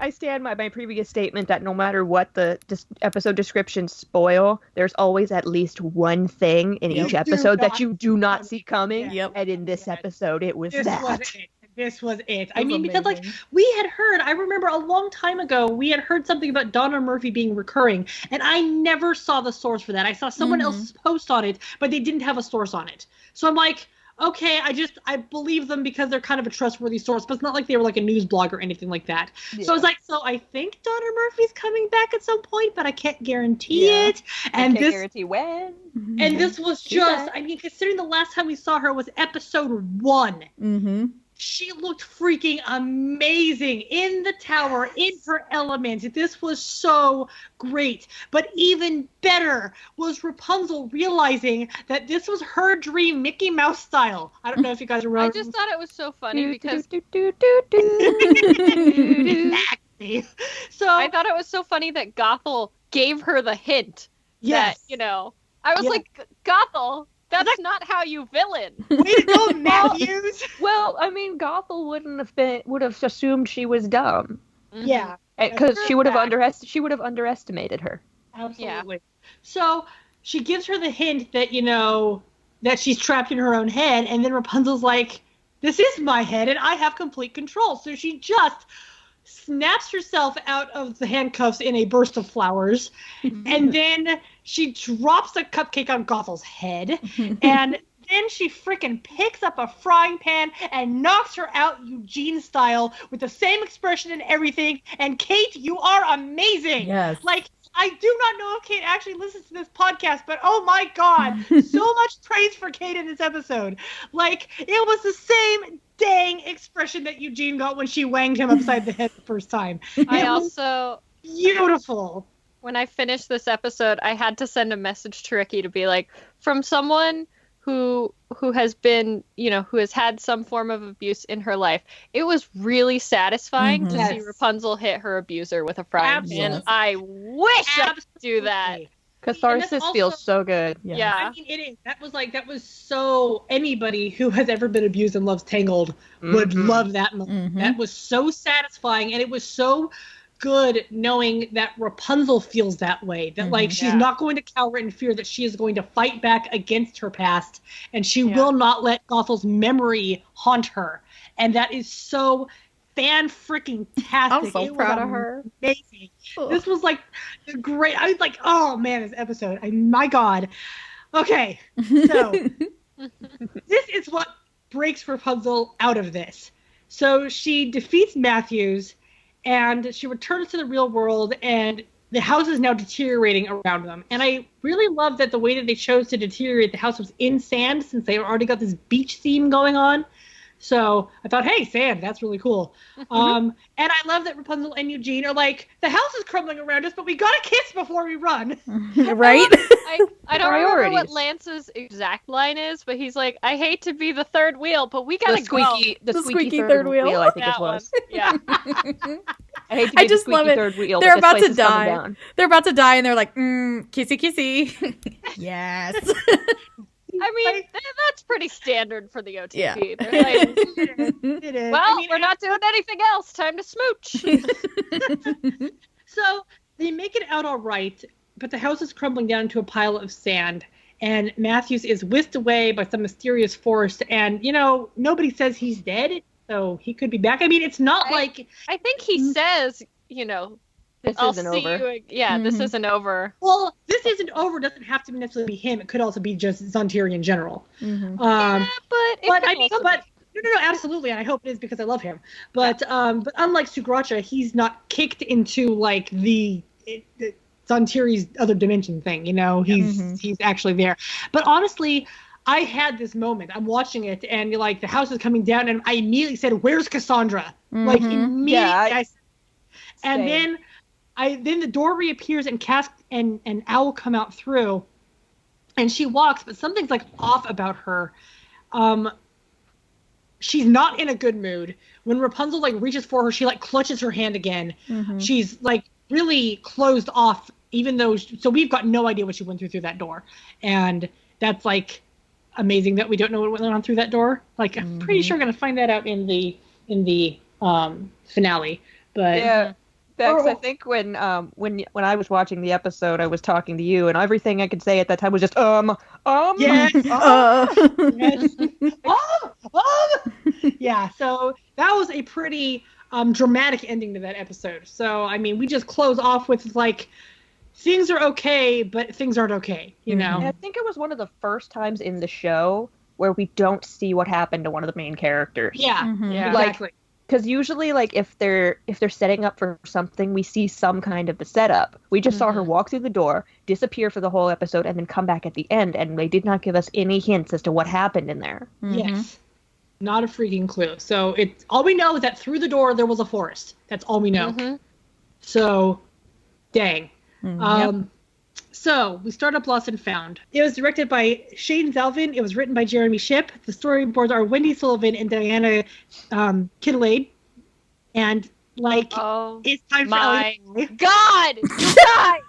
my previous statement that no matter what the episode descriptions spoil, there's always at least one thing in each episode that you do not see coming. Yep. And in this episode, it was that. This was it. I mean, because like we had heard, I remember a long time ago, we had heard something about Donna Murphy being recurring, and I never saw the source for that. I saw someone else's post on it, but they didn't have a source on it. So I'm like, okay, I believe them because they're kind of a trustworthy source, but it's not like they were like a news blog or anything like that. Yeah. So I was like, so I think Donna Murphy's coming back at some point, but I can't guarantee it. And I can't guarantee when. And this was just, I mean, considering the last time we saw her was episode 1. Mm-hmm. She looked freaking amazing in the tower, in her element. This was so great. But even better was Rapunzel realizing that this was her dream Mickey Mouse style. I don't know if you guys remember. I just thought it was so funny because... Exactly. So I thought it was so funny that Gothel gave her the hint. Yes. That, you know, I was like, Gothel... That's not how you villain. Way to go, Matthews. Well, I mean, Gothel would have assumed she was dumb. Mm-hmm. Yeah, because she would have underestimated her. Absolutely. Yeah. So she gives her the hint that that she's trapped in her own head, and then Rapunzel's like, "This is my head, and I have complete control." So she just snaps herself out of the handcuffs in a burst of flowers, and then she drops a cupcake on Gothel's head, and then she frickin' picks up a frying pan and knocks her out Eugene style with the same expression and everything. And Kate, you are amazing. Yes. Like, I do not know if Kate actually listens to this podcast, but oh my God, so much praise for Kate in this episode. Like, it was the same dang expression that Eugene got when she wanged him upside the head the first time. I also... Beautiful. When I finished this episode, I had to send a message to Ricky to be like, from someone who has been, who has had some form of abuse in her life, it was really satisfying to see Rapunzel hit her abuser with a frying pan. I wish I could do that. Catharsis feels so good. Yeah. I mean, it is. That was so, anybody who has ever been abused and loves Tangled would love that moment. That was so satisfying, and it was so good knowing that Rapunzel feels that way, that like she's not going to cower in fear, that she is going to fight back against her past, and she will not let Gothel's memory haunt her. And that is so fan-freaking-tastic. I'm so proud of her. Amazing. This was like great. I was like, oh man, this episode, my God. Okay, so this is what breaks Rapunzel out of this. So she defeats Matthews, and she returns to the real world, and the house is now deteriorating around them. And I really love that the way that they chose to deteriorate the house was in sand, since they already got this beach theme going on. So I thought, hey, sand, that's really cool. And I love that Rapunzel and Eugene are like, the house is crumbling around us, but we gotta kiss before we run. Right? I don't remember what Lance's exact line is, but he's like, I hate to be the third wheel, but we gotta go. The squeaky third wheel, I think it was. Yeah. I hate to be the squeaky third wheel. They're about to die. They're about to die, and they're like, kissy kissy. Yes. I mean, that's pretty standard for the OTP. Yeah. They're like, It is. well, we're not doing anything else. Time to smooch. So they make it out all right, but the house is crumbling down into a pile of sand, and Matthews is whisked away by some mysterious force, and, nobody says he's dead, so he could be back. I mean, it's not like... I think he says, this isn't over. This isn't over. Well, this isn't over doesn't have to necessarily be him. It could also be just Zhan Tiri in general. Mm-hmm. No, absolutely, and I hope it is because I love him. But unlike Sugracha, he's not kicked into like the Zhan Tiri's other dimension thing. He's actually there. But honestly, I had this moment. I'm watching it, and like the house is coming down, and I immediately said, "Where's Cassandra?" Mm-hmm. Like immediately. Yeah, and then the door reappears, and Cass and Owl come out through, and she walks, but something's like off about her. She's not in a good mood. When Rapunzel like reaches for her, she like clutches her hand again. Mm-hmm. She's like really closed off, even though so we've got no idea what she went through that door, and that's like amazing that we don't know what went on through that door. Like I'm pretty sure we're gonna find that out in the finale. But yeah. Bex, I think when I was watching the episode, I was talking to you, and everything I could say at that time was just yes, yes. Yeah. So that was a pretty dramatic ending to that episode. So I mean, we just close off with like things are okay, but things aren't okay. And I think it was one of the first times in the show where we don't see what happened to one of the main characters. Yeah. Yeah. Exactly. Because usually, like, if they're setting up for something, we see some kind of the setup. We just saw her walk through the door, disappear for the whole episode, and then come back at the end, and they did not give us any hints as to what happened in there. Yes. Not a freaking clue. So it's all we know is that through the door there was a forest. That's all we know. So, dang. So we start up Lost and Found. It was directed by Shane Zalvin. It was written by Jeremy Shipp. The storyboards are Wendy Sullivan and Diana Kittelade. And it's time for my Ellie. God, you guys!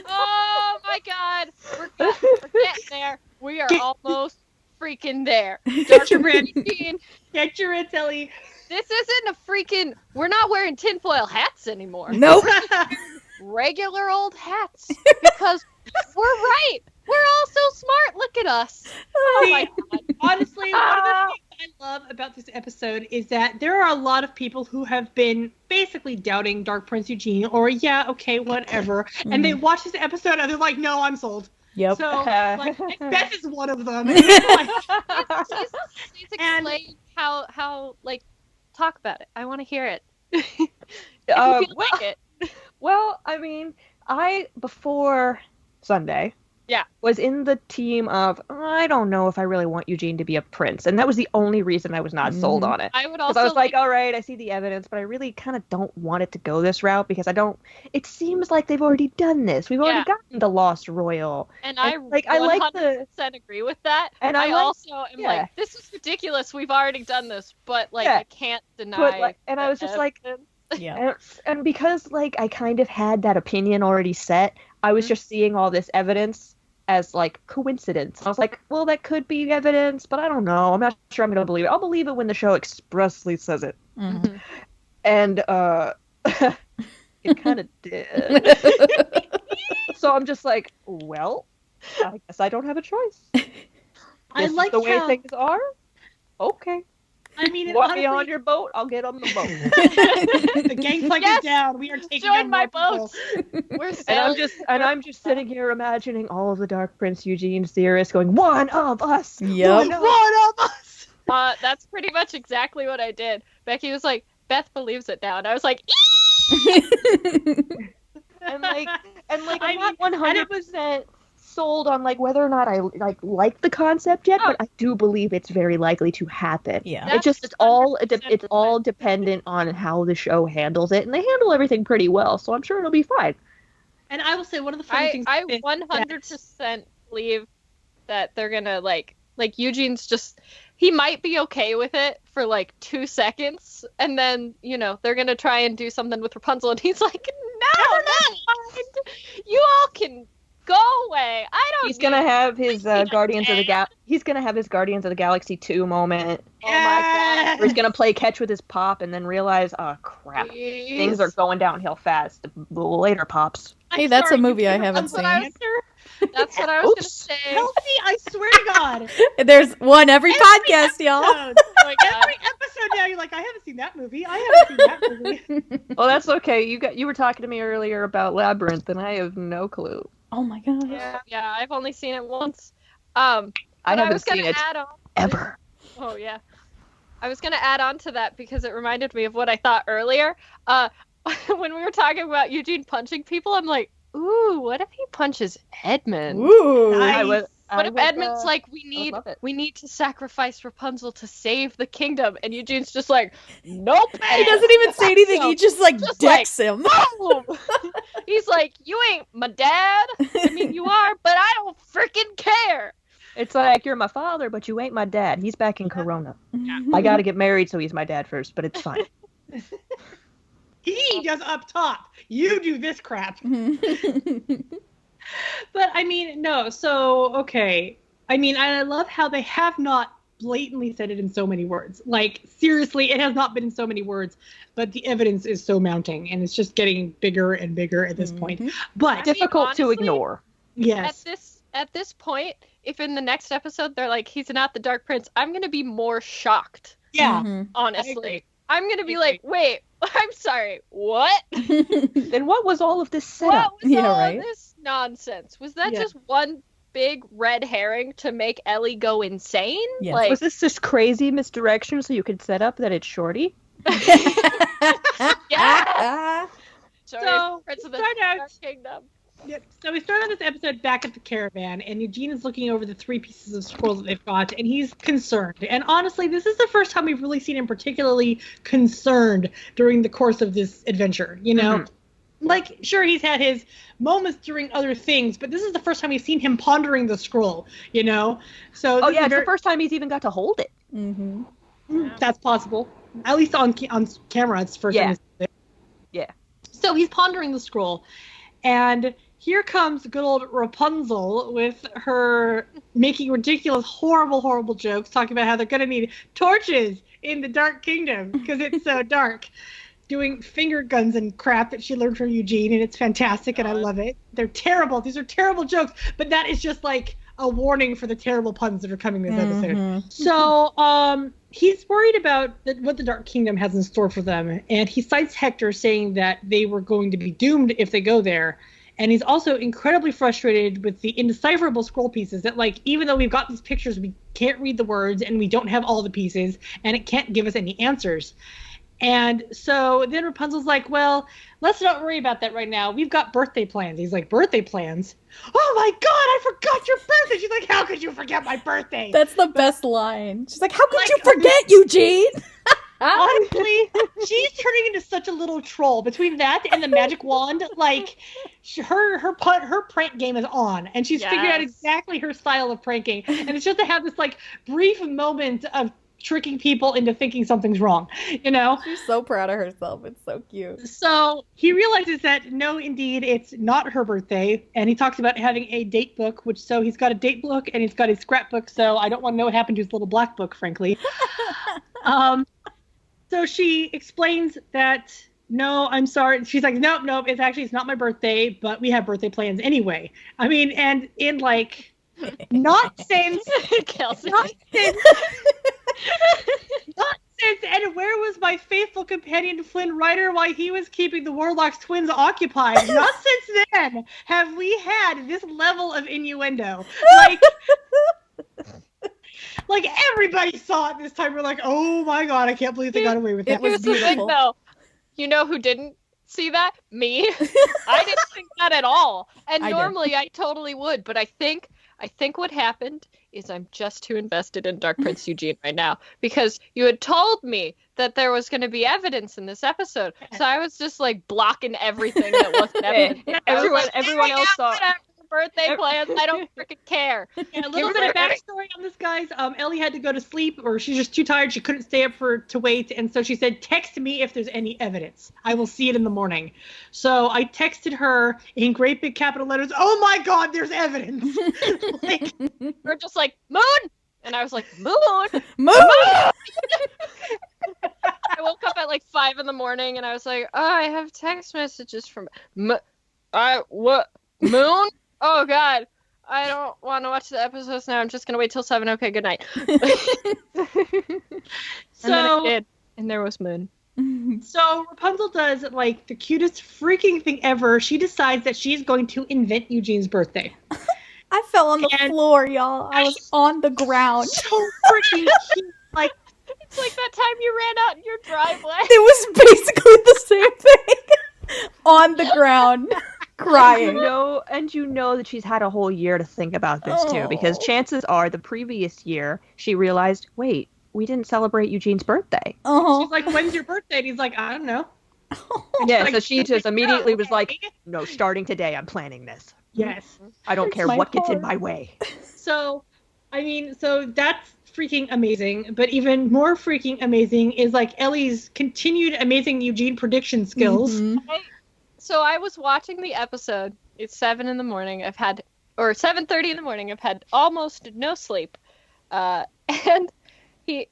Oh my God! We're getting there. We are almost freaking there. Get your red. Get your red, Ellie. This isn't a freaking. We're not wearing tinfoil hats anymore. Nope. Regular old hats, because we're right. We're all so smart. Look at us. Oh my God. Honestly, one of the things I love about this episode is that there are a lot of people who have been basically doubting Dark Prince Eugene, or whatever, and they watch this episode and they're like, no, I'm sold. Yep. So, like, Beth is one of them. Please explain how talk about it. I want to hear it. If you feel like it. Well, I mean, before Sunday, was in the team of, I don't know if I really want Eugene to be a prince. And that was the only reason I was not sold on it. I would also I was like, all right, I see the evidence, but I really kind of don't want it to go this route because it seems like they've already done this. We've already gotten the Lost Royal. And I 100% agree with that. And I also am like, this is ridiculous. We've already done this, but I can't deny. And I was just like, yeah. And because I kind of had that opinion already set, I was just seeing all this evidence as coincidence. I was like, well, that could be evidence, but I don't know. I'm not sure I'm going to believe it. I'll believe it when the show expressly says it. Mm-hmm. And it kind of did. So I'm just like, well, I guess I don't have a choice. I like the way things are. Okay. I mean, Want honestly, me on your boat? I'll get on the boat. the gangplank is down. We are taking Join down my more people. boats. We're And sailing. I'm just sitting here imagining all of the Dark Prince Eugene's theorists going, one of us. Yep. One of us. That's pretty much exactly what I did. Becky was like, Beth believes it now, and I was like, And like I'm I not mean, 100% sold on like whether or not I like the concept yet, but I do believe it's very likely to happen. Yeah. It's That's all 100% dependent on how the show handles it, and they handle everything pretty well, so I'm sure it'll be fine. And I will say one of the funny things. I about this is 100% believe that they're gonna like Eugene's just, he might be okay with it for like 2 seconds, and then they're gonna try and do something with Rapunzel, and he's like, no, fine. You all can go away. I don't. He's gonna have his Guardians of the Galaxy 2 moment. Oh my god. Where he's gonna play catch with his pop and then realize, oh crap, things are going downhill fast. Later, pops. Hey, that's a movie I haven't That's what I seen. That's what I was gonna say. Help me! I swear to God. There's one every podcast, y'all. Oh my God. Every episode now, you're like, I haven't seen that movie. I haven't seen that movie. Well, that's okay. You were talking to me earlier about Labyrinth, and I have no clue. Oh my god. Yeah, I've only seen it once. I But haven't was gonna seen it add on. ever. Oh yeah. I was gonna add on to that because it reminded me of what I thought earlier. When we were talking about Eugene punching people, I'm like, ooh, what if he punches Edmund? Ooh. Nice. What if Edmund's like, we love it. need to sacrifice Rapunzel to save the kingdom, and Eugene's just like, nope. He doesn't even say anything. He just decks him. Boom! He's like, you ain't my dad. I mean, you are, but I don't freaking care. It's like, you're my father, but you ain't my dad. He's back in Corona. I gotta get married, so he's my dad first, but it's fine. He does up top. You do this crap. But I mean, no. So okay. I mean, I love how they have not blatantly said it in so many words. Like seriously, it has not been in so many words, but the evidence is so mounting, and it's just getting bigger and bigger at this point. But Difficult to honestly, ignore. yes, At this point, if in the next episode they're like, he's not the Dark Prince, I'm gonna be more shocked. yeah. Mhm. Honestly, I'm gonna be like, wait, I'm sorry, what? Then what was all of this setup? What was Yeah, all right. of this nonsense? Was that Yeah. just one big red herring to make Ellie go insane? Yes. Like, Was this just crazy misdirection so you could set up that it's Shorty? yeah. So, Prince of the start out- Dark Kingdom. Yep. So we start on this episode back at the caravan, and Eugene is looking over the 3 pieces of scrolls that they've got, and he's concerned. And honestly, this is the first time we've really seen him particularly concerned during the course of this adventure. Like, sure, he's had his moments during other things, but this is the first time we've seen him pondering the scroll. So Oh this yeah, is it's the first time he's even got to hold it. Mhm. that's possible. At least on camera, it's the first time. Yeah. So he's pondering the scroll, and here comes good old Rapunzel with her making ridiculous, horrible, horrible jokes, talking about how they're going to need torches in the Dark Kingdom because it's so dark. Doing finger guns and crap that she learned from Eugene, and it's fantastic, and I love it. They're terrible. These are terrible jokes, but that is just like a warning for the terrible puns that are coming this episode. So he's worried about what the Dark Kingdom has in store for them, and he cites Hector saying that they were going to be doomed if they go there. And he's also incredibly frustrated with the indecipherable scroll pieces that, like, even though we've got these pictures, we can't read the words and we don't have all the pieces, and it can't give us any answers. And so then Rapunzel's like, well, let's not worry about that right now. We've got birthday plans. He's like, birthday plans? Oh my God, I forgot your birthday. She's like, how could you forget my birthday? That's the best line. She's like, how could Like, you forget, Eugene? Honestly, she's turning into such a little troll. Between that and the magic wand, like her prank game is on, and she's figured out Yes. exactly her style of pranking. And it's just to have this like brief moment of tricking people into thinking something's wrong, She's so proud of herself. It's so cute. So he realizes that no, indeed, it's not her birthday, and he talks about having a date book. So he's got a date book and he's got his scrapbook. So I don't want to know what happened to his little black book, frankly. So she explains that, no, I'm sorry. She's like, nope, it's not my birthday, but we have birthday plans anyway. I mean, and in like, not since, Kelsey. not since companion to Flynn Rider while he was keeping the Warlock's twins occupied. Not since then have we had this level of innuendo. Like everybody saw it this time. We're like, oh my god, I can't believe they got away with that. It was beautiful. Though. You know who didn't see that? Me. I didn't think that at all. And normally I totally would, but I think what happened is I'm just too invested in Dark Prince Eugene right now, because you had told me that there was going to be evidence in this episode, so I was just like blocking everything that wasn't evidence. Everyone else saw. Birthday plans. I don't freaking care. And a little bit of backstory on this, guys. Ellie had to go to sleep, or she's just too tired. She couldn't stay up to wait, and so she said, "Text me if there's any evidence. I will see it in the morning." So I texted her in great big capital letters. Oh my God, there's evidence! We're just like, moon, and I was like, moon. Moon. I woke up at like 5 a.m, and I was like, oh, I have text messages from what moon. Oh, God, I don't want to watch the episodes now. I'm just going to wait till 7. Okay, good night. And then I did, and there was moon. So Rapunzel does, like, the cutest freaking thing ever. She decides that she's going to invent Eugene's birthday. I fell on the floor, y'all. I was on the ground. So freaking cute. Like, it's like that time you ran out in your driveway. It was basically the same thing. On the ground. Crying. You know that she's had a whole year to think about this too, because chances are the previous year she realized, wait, we didn't celebrate Eugene's birthday. She's like, when's your birthday? And he's like, I don't know. Yeah, so she just immediately was like, no, starting today, I'm planning this. Yes. I don't care what gets in my way. So that's freaking amazing. But even more freaking amazing is like Ellie's continued amazing Eugene prediction skills. Mm-hmm. So I was watching the episode. It's 7 a.m. or 7:30 a.m. I've had almost no sleep. And he,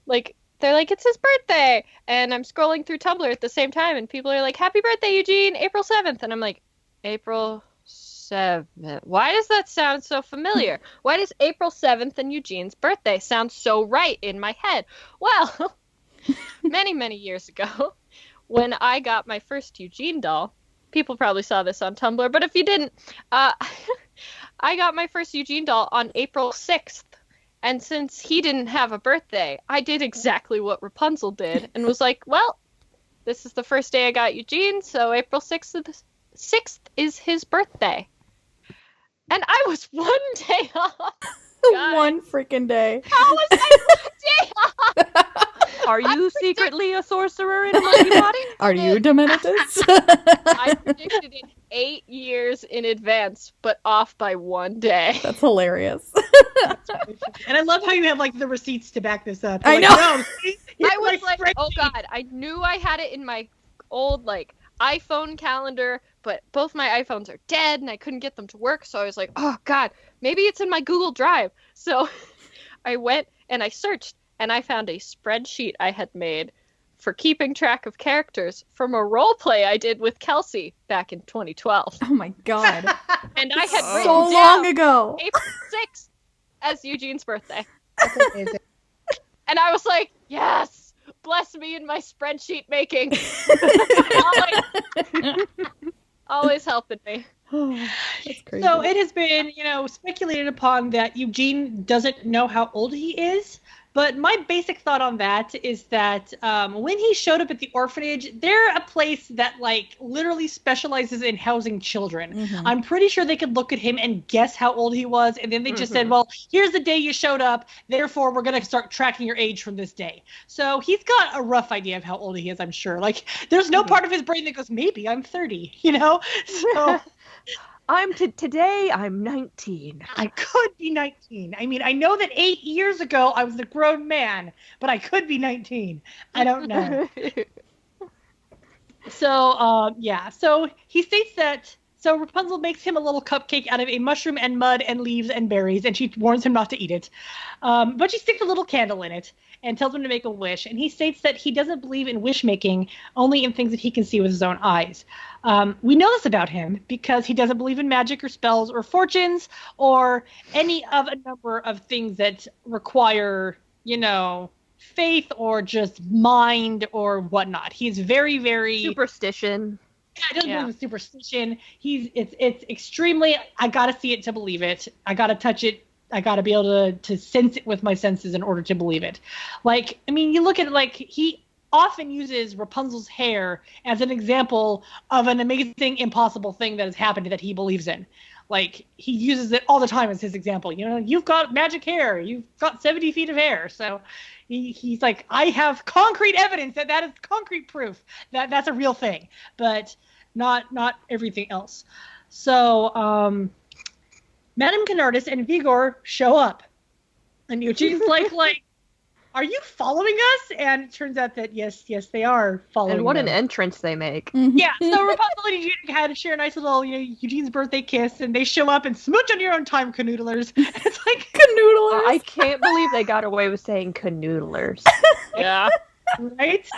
like, they're like, it's his birthday. And I'm scrolling through Tumblr at the same time, and people are like, happy birthday, Eugene, April 7th. And I'm like, April 7th? Why does that sound so familiar? Why does April 7th and Eugene's birthday sound so right in my head? Well, many, many years ago, when I got my first Eugene doll, people probably saw this on Tumblr, but if you didn't, I got my first Eugene doll on April 6th. And since he didn't have a birthday, I did exactly what Rapunzel did and was like, well, this is the first day I got Eugene, so April 6th is his birthday. And I was one day off. One freaking day. How was I 1 day off? Are you secretly a sorcerer in a monkey body? Are you Demanitus? I predicted it 8 years in advance, but off by 1 day. That's hilarious. And I love how you have like the receipts to back this up. I know. know. I was like, oh God, I knew I had it in my old like iPhone calendar, but both my iPhones are dead and I couldn't get them to work. So I was like, oh God, maybe it's in my Google Drive. So I went and I searched. And I found a spreadsheet I had made for keeping track of characters from a role play I did with Kelsey back in 2012. Oh my God. And I had written so long ago April 6th as Eugene's birthday. That's amazing. And I was like, yes, bless me in my spreadsheet making. always helping me. That's crazy. So it has been, speculated upon that Eugene doesn't know how old he is. But my basic thought on that is that when he showed up at the orphanage, they're a place that, like, literally specializes in housing children. Mm-hmm. I'm pretty sure they could look at him and guess how old he was, and then they just said, well, here's the day you showed up, therefore we're going to start tracking your age from this day. So he's got a rough idea of how old he is, I'm sure. Like, there's no part of his brain that goes, maybe I'm 30, So... Today I'm 19. I could be 19. I mean, I know that 8 years ago I was a grown man, but I could be 19. I don't know. So he states that, so Rapunzel makes him a little cupcake out of a mushroom and mud and leaves and berries, and she warns him not to eat it. But she sticks a little candle in it and tells him to make a wish. And he states that he doesn't believe in wish making, only in things that he can see with his own eyes. We know this about him because he doesn't believe in magic or spells or fortunes or any of a number of things that require, faith or just mind or whatnot. He's very, very Superstition. Yeah, it doesn't believe in superstition. It's extremely. I gotta see it to believe it. I gotta touch it. I gotta be able to sense it with my senses in order to believe it. Like, I mean, you look at it, like, he often uses Rapunzel's hair as an example of an amazing, impossible thing that has happened that he believes in. Like, he uses it all the time as his example. You know, you've got magic hair. You've got 70 feet of hair. So he's like, I have concrete evidence that is concrete proof that that's a real thing, but not everything else. So Madame Canardus and Vigor show up. And Eugene's like, are you following us? And it turns out that yes, they are following And what them. an entrance they make. Yeah, so Rapunzel and Eugene had to share a nice little, Eugene's birthday kiss, and they show up and smooch on your own time, canoodlers. It's like Canoodlers. I can't believe they got away with saying canoodlers. Yeah. right?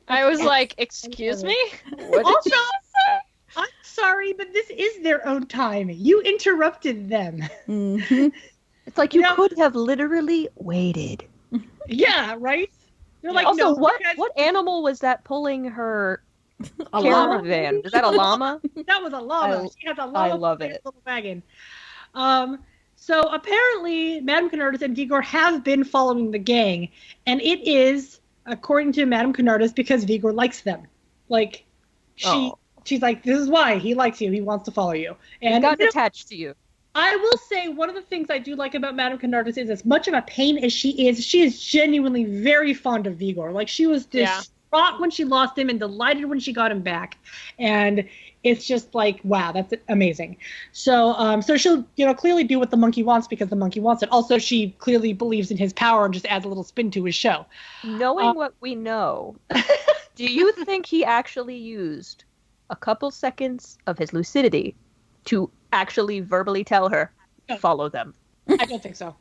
I was like, excuse me? What Also, did you say? I'm sorry, but this is their own time. You interrupted them. Mm-hmm. It's like you could have literally waited. Yeah, right? They're like, Also, no, what because animal was that pulling her A llama? caravan? Is that a llama? that was a llama. She has a llama. I love pulling a it. Little wagon. So apparently, Madame Canardus and Vigor have been following the gang, and it is, according to Madame Canardus, because Vigor likes them. Like, she's like, this is why he likes you. He wants to follow you. And He got attached to you. I will say one of the things I do like about Madame Canardus is, as much of a pain as she is genuinely very fond of Vigor. Like, she was distraught when she lost him and delighted when she got him back. And it's just like, wow, that's amazing. So so she'll, clearly do what the monkey wants because the monkey wants it. Also, she clearly believes in his power and just adds a little spin to his show. Knowing what we know, do you think he actually used a couple seconds of his lucidity to actually verbally tell her, follow them? I don't think so.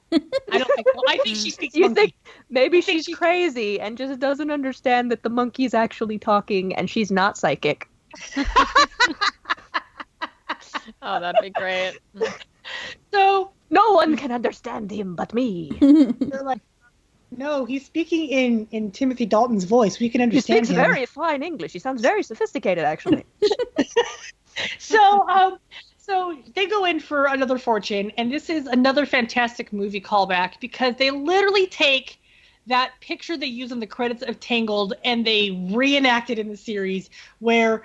I think she speaks You monkey. think maybe she's crazy and just doesn't understand that the monkey's actually talking and she's not psychic? Oh, that'd be great. So No one can understand him but me. they're like, no, he's speaking in Timothy Dalton's voice. We can He understand speaks him. very fine English. He sounds very sophisticated, actually. So they go in for another fortune, and this is another fantastic movie callback because they literally take that picture they use in the credits of Tangled and they reenact it in the series where,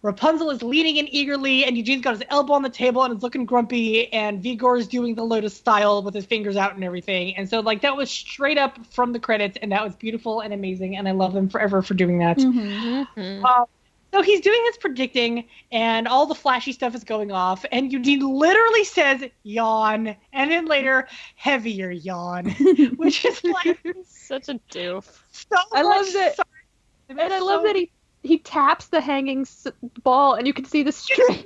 Rapunzel is leaning in eagerly and Eugene's got his elbow on the table and is looking grumpy and Vigor is doing the Lotus style with his fingers out and everything. And so, like, that was straight up from the credits, and that was beautiful and amazing, and I love them forever for doing that. Mm-hmm. So he's doing his predicting, and all the flashy stuff is going off, and Eugene literally says, yawn, and then later, heavier yawn, which is like Such a doof. so I much love that. sarcasm. And I love that he taps the hanging ball and you can see the string.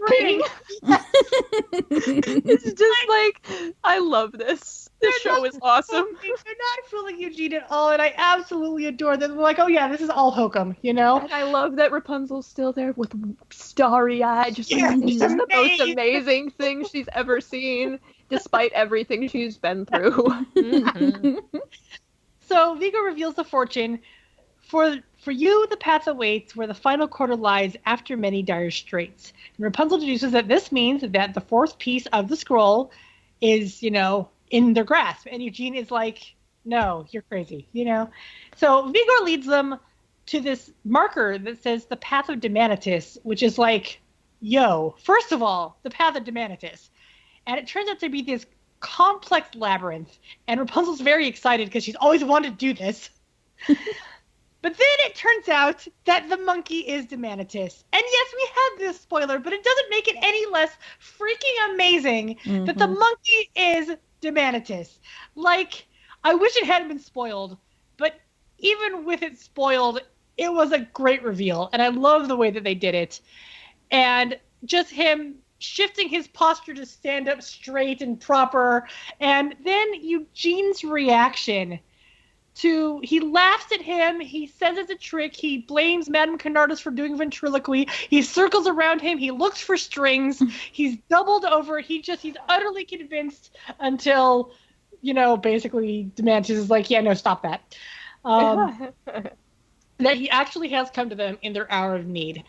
It's just like, I love this. This show is awesome. They're not fooling Eugene at all, and I absolutely adore them. They're like, oh yeah, this is all hokum, And I love that Rapunzel's still there with starry eyes. Just Yeah, like, this is the most amazing. amazing thing she's ever seen, despite everything she's been through. Mm-hmm. So Vigor reveals the fortune. For you, the path awaits where the final quarter lies after many dire straits. And Rapunzel deduces that this means that the fourth piece of the scroll is, in their grasp. And Eugene is like, no, you're crazy, So Vigor leads them to this marker that says the path of DEMANITUS, which is like, first of all, the path of DEMANITUS. And it turns out to be this complex labyrinth. And Rapunzel's very excited because she's always wanted to do this. But then it turns out that the monkey is DEMANITUS. And yes, we had this spoiler, but it doesn't make it any less freaking amazing that the monkey is DEMANITUS. Like, I wish it hadn't been spoiled, but even with it spoiled, it was a great reveal. And I love the way that they did it. And just him shifting his posture to stand up straight and proper. And then Eugene's reaction he laughs at him, he says it's a trick, he blames Madame Canardus for doing ventriloquy, he circles around him, he looks for strings, he's doubled over, he's utterly convinced until, basically DEMANITUS is like, yeah, no, stop that. That he actually has come to them in their hour of need.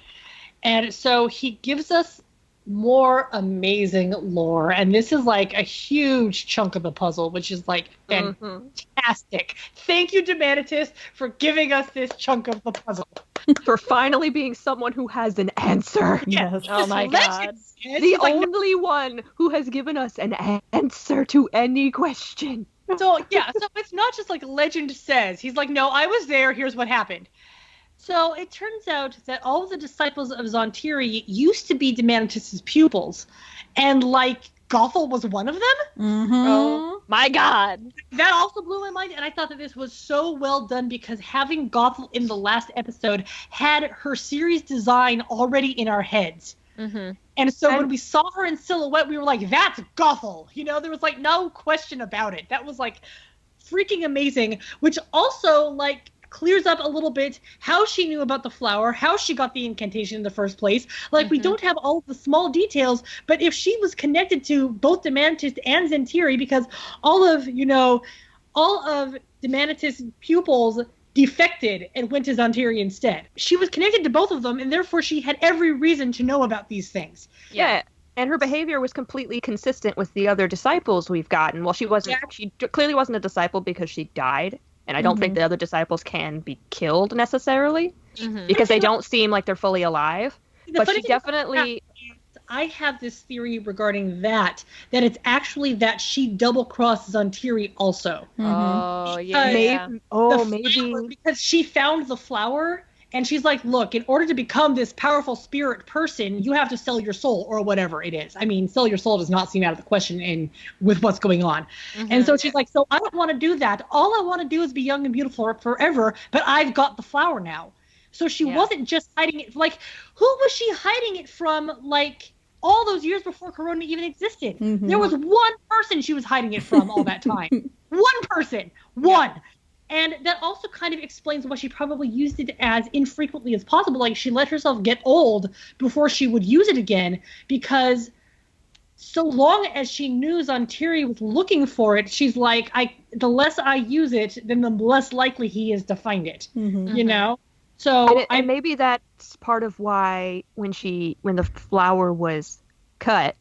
And so he gives us more amazing lore. And this is like a huge chunk of the puzzle, which is like fantastic. Thank you, DEMANITUS, for giving us this chunk of the puzzle. For finally being someone who has an answer. Yes. Oh my god. The only one who has given us an answer to any question. So it's not just like legend says. He's like, no, I was there. Here's what happened. So it turns out that all of the disciples of Zhan Tiri used to be DEMANITUS' pupils. And like Gothel was one of them. Mm-hmm. Oh my god. That also blew my mind. And I thought that this was so well done because having Gothel in the last episode had her series design already in our heads. Mm-hmm. And so when we saw her in silhouette, we were like, that's Gothel. You know, there was like no question about it. That was like freaking amazing, which also like clears up a little bit how she knew about the flower, how she got the incantation in the first place. Like we don't have all the small details, but if she was connected to both DEMANITUS and Zhan Tiri, because all of DEMANITUS' pupils defected and went to Zhan Tiri instead. She was connected to both of them, and therefore she had every reason to know about these things. Yeah. And her behavior was completely consistent with the other disciples we've gotten. Well, she clearly wasn't a disciple because she died. And I don't think the other disciples can be killed necessarily because they don't seem like they're fully alive. But she definitely... I have this theory regarding that it's actually that she double-crossed Zhan Tiri also. Oh, Maybe. Because she found the flower, and she's like, look, in order to become this powerful spirit person, you have to sell your soul, or whatever it is. I mean, sell your soul does not seem out of the question with what's going on. And so she's like, so I don't want to do that. All I want to do is be young and beautiful forever, but I've got the flower now. So she wasn't just hiding it. Like, who was she hiding it from, like, all those years before Corona even existed? There was one person she was hiding it from all that time. One person. One. And that also kind of explains why she probably used it as infrequently as possible. Like, she let herself get old before she would use it again, because so long as she knew Zhan Tiri was looking for it, she's like, the less I use it, then the less likely he is to find it. You know? So and maybe that's part of why when the flower was cut,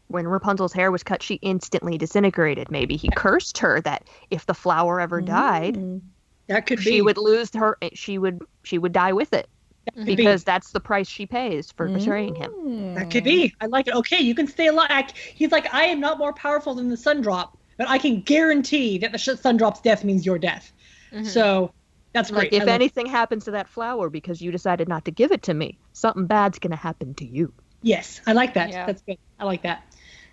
when Rapunzel's hair was cut, she instantly disintegrated. Maybe he cursed her that if the flower ever died, that could she would lose her. She would die with it because that's the price she pays for betraying him. That could be. I like it. Okay, you can stay alive. He's like, I am not more powerful than the sundrop, but I can guarantee that the sundrop's death means your death. So that's great. Like, if anything happens to that flower because you decided not to give it to me, something bad's gonna happen to you. Yes, I like that. That's good. I like that.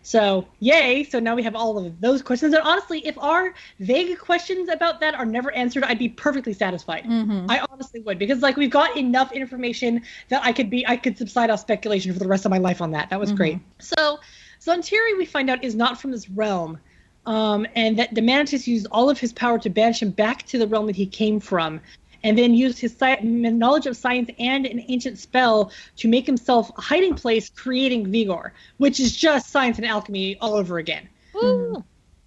So, yay. So now we have all of those questions. And honestly, if our vague questions about that are never answered, I'd be perfectly satisfied. I honestly would. Because, like, we've got enough information that I could subside off speculation for the rest of my life on that. That was great. So, Zhan Tiri, we find out, is not from this realm. And that DEMANITUS used all of his power to banish him back to the realm that he came from. And then used his knowledge of science and an ancient spell to make himself a hiding place, creating VIGOR, which is just science and alchemy all over again.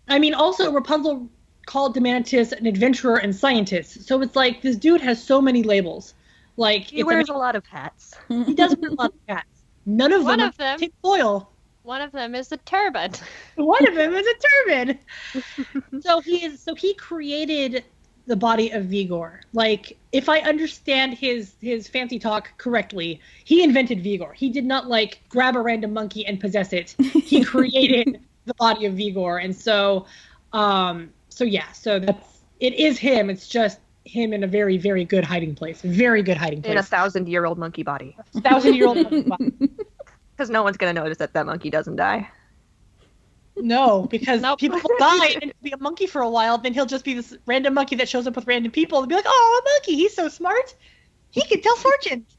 I mean, also, Rapunzel called DEMANITUS an adventurer and scientist. So it's like, this dude has so many labels. Like, he wears a lot of hats. He does wear a lot of hats. None of them are tinfoil. One of them is a turban. One of them is a turban. So he created the body of VIGOR. Like, if I understand his fancy talk correctly, he invented VIGOR. He did not, like, grab a random monkey and possess it. He created the body of VIGOR. And so it is him. It's just him in a very, very good hiding place. Very good hiding place. In a 1,000-year-old monkey body. 1,000-year-old monkey body. Because no one's going to notice that monkey doesn't die. No, because people will die and be a monkey for a while. Then he'll just be this random monkey that shows up with random people and be like, "Oh, a monkey! He's so smart. He can tell fortunes."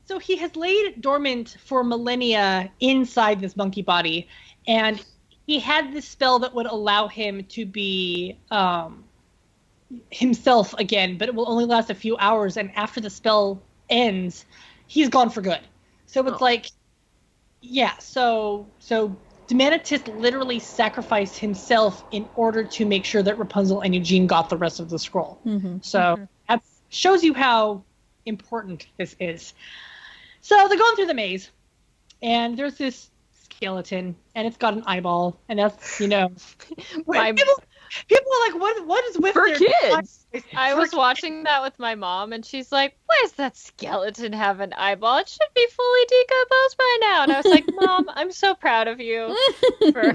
So he has laid dormant for millennia inside this monkey body, and he had this spell that would allow him to be himself again, but it will only last a few hours. And after the spell ends, he's gone for good. So it's like. Yeah, so DEMANITUS literally sacrificed himself in order to make sure that Rapunzel and Eugene got the rest of the scroll. So that shows you how important this is. So they're going through the maze, and there's this skeleton, and it's got an eyeball, and that's, you know, people are like, what is with For their kids? I was watching that with my mom, and she's like, why does that skeleton have an eyeball? It should be fully decomposed by now. And I was like, Mom, I'm so proud of you for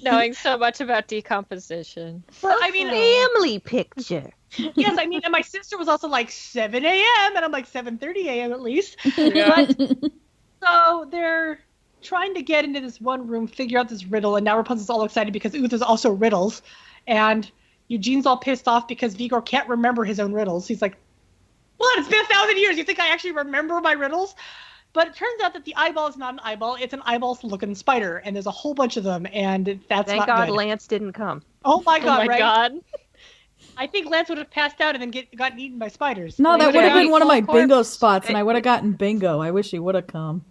knowing so much about decomposition. Well, I mean, Family picture. yes, I mean, and my sister was also like 7 a.m., and I'm like 7:30 a.m. at least. Yeah. So they're trying to get into this one room, figure out this riddle, and now Rapunzel's all excited because, ooh, there's also riddles. And Eugene's all pissed off because Vigor can't remember his own riddles. He's like, what? It's been 1,000 years. You think I actually remember my riddles? But it turns out that the eyeball is not an eyeball. It's an eyeball-looking spider, and there's a whole bunch of them, and that's Thank not God good. Lance didn't come. Oh my God, Oh my right? God. I think Lance would have passed out and then gotten eaten by spiders. No, that Like, would have been one of my Of course. bingo spots, and I would have gotten bingo. I wish he would have come.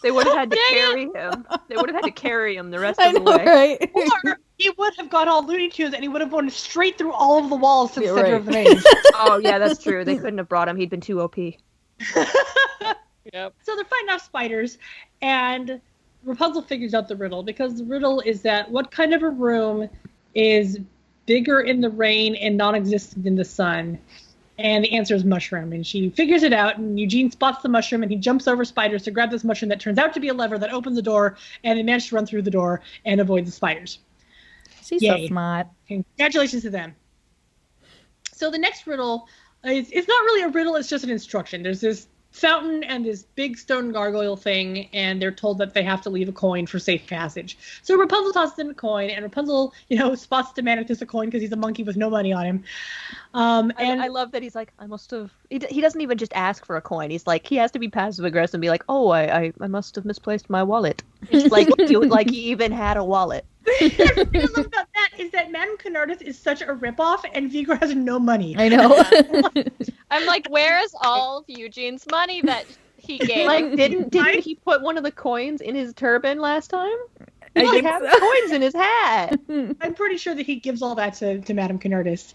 They would have had to carry him. They would have had to carry him the rest I of the know, way. right? Or he would have got all Looney Tunes, and he would have gone straight through all of the walls to the You're center right. of the maze. Oh yeah, that's true. They couldn't have brought him. He'd been too OP. Yep. So they're fighting off spiders, and Rapunzel figures out the riddle, because the riddle is that what kind of a room is bigger in the rain and non-existent in the sun? And the answer is mushroom. And she figures it out, and Eugene spots the mushroom, and he jumps over spiders to grab this mushroom that turns out to be a lever that opens the door, and they manage to run through the door and avoid the spiders. She's Yay. so smart. Congratulations to them. So the next riddle is, it's not really a riddle, it's just an instruction. There's this fountain and this big stone gargoyle thing, and they're told that they have to leave a coin for safe passage. So Rapunzel tosses in a coin, and Rapunzel, spots DEMANITUS a coin because he's a monkey with no money on him. And I love that he's like, I must have. He doesn't even just ask for a coin. He's like, he has to be passive aggressive and be like, oh, I must have misplaced my wallet. It's like he even had a wallet. the thing I love about that is that Madame Canardus is such a ripoff, and Vigor has no money. I know. I'm like, where is all of Eugene's money that he gave? Like, didn't he put one of the coins in his turban last time? I He think had so. coins in his hat. I'm pretty sure that he gives all that to Madame Canardus.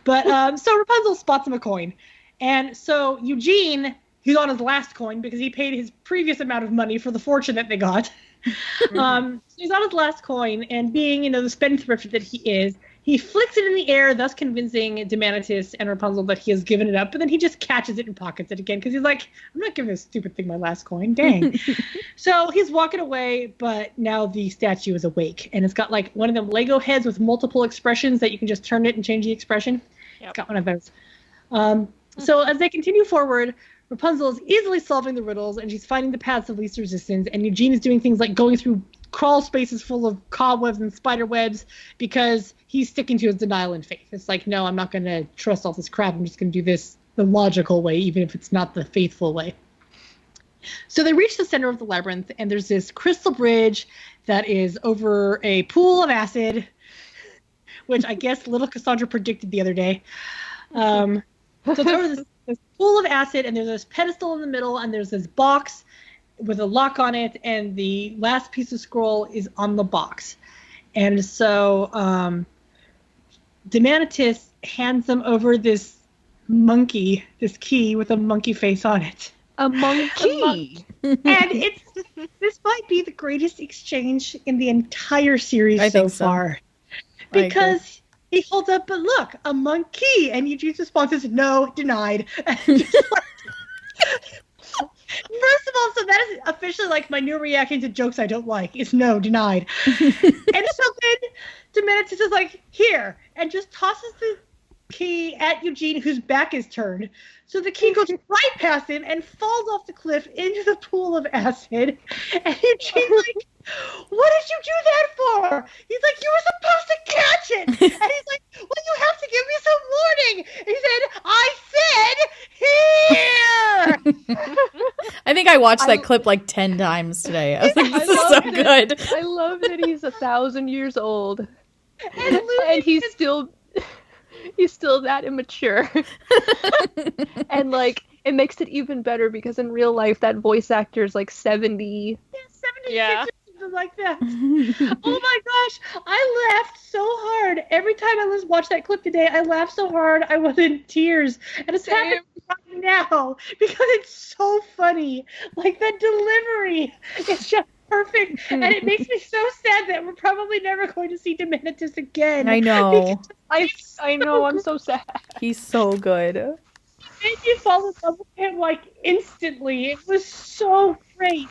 But so Rapunzel spots him a coin. And so Eugene, who's on his last coin because he paid his previous amount of money for the fortune that they got. So he's on his last coin, and being, the spendthrift that he is, he flicks it in the air, thus convincing DEMANITUS and Rapunzel that he has given it up, but then he just catches it and pockets it again because he's like, I'm not giving this stupid thing my last coin, dang. So he's walking away, but now the statue is awake, and it's got like one of them Lego heads with multiple expressions that you can just turn it and change the expression. Yep. It's got one of those. So as they continue forward, Rapunzel is easily solving the riddles, and she's finding the paths of least resistance, and Eugene is doing things like going through crawl spaces full of cobwebs and spider webs because he's sticking to his denial and faith. It's like, no, I'm not going to trust all this crap. I'm just going to do this the logical way, even if it's not the faithful way. So they reach the center of the labyrinth, and there's this crystal bridge that is over a pool of acid, which I guess little Cassandra predicted the other day. So it's over this pool of acid, and there's this pedestal in the middle, and there's this box with a lock on it, and the last piece of scroll is on the box. And so DEMANITUS hands them over this monkey, this key with a monkey face on it. A monkey. And this might be the greatest exchange in the entire series I so think so. far. Because he holds up, but look, a monkey. And Eugene's response is, no, denied. First of all, so that is officially like my new reaction to jokes I don't like. Is no, denied. And so then DEMANITUS is like, here, and just tosses the key at Eugene, whose back is turned. So the key goes right past him and falls off the cliff into the pool of acid. And Eugene's like, what did you do that for? He's like, you were supposed to catch it. And he's like, well, you have to give me some warning. And he said, I said, here. I think I watched that clip like 10 times today. I was like, this is so good. I love that he's 1,000 years old. And He's still that immature. And like, it makes it even better because in real life that voice actor is like 70. 76 Yeah. or something like that. Oh my gosh, I laughed so hard every time I watched that clip today. I laughed so hard I was in tears, and it's happening right now because it's so funny. Like that delivery, it's just perfect, and it makes me so sad that we're probably never going to see DEMANITUS again. I know. I know. I'm so sad. He's so good. It made me fall in love with him like instantly. It was so great.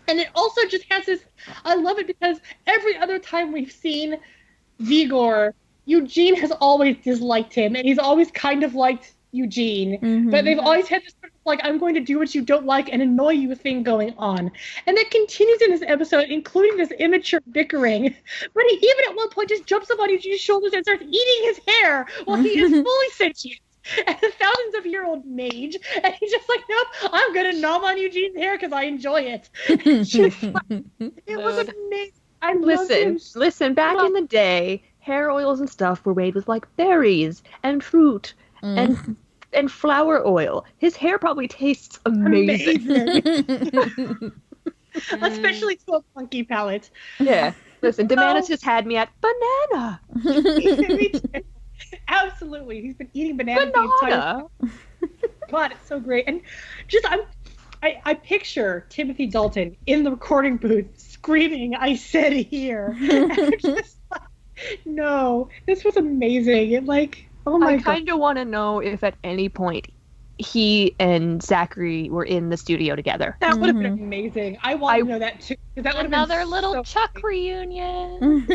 And it also just has this, I love it because every other time we've seen VIGOR, Eugene has always disliked him, and he's always kind of liked Eugene. Mm-hmm. But they've always had this sort of like, I'm going to do what you don't like and annoy you thing going on. And that continues in this episode, including this immature bickering. But he even at one point just jumps up on Eugene's shoulders and starts eating his hair while he is fully sentient. And a thousands-of-year-old mage, and he's just like, nope, I'm gonna nom on Eugene's hair because I enjoy it. It was amazing. I loved him. Listen. Back in the day, hair oils and stuff were made with like berries and fruit and flower oil. His hair probably tastes amazing. Especially to a funky palate. Yeah. Listen, DEMANITUS had me at banana. Me too. Absolutely, he's been eating bananas the entire time. God, it's so great. And just I picture Timothy Dalton in the recording booth screaming, "I said here!" And I'm just like, no, this was amazing. Like, oh my God. I kind of want to know if at any point he and Zachary were in the studio together. That would have been amazing. I want to know that too. That would have another been little so Chuck funny. reunion.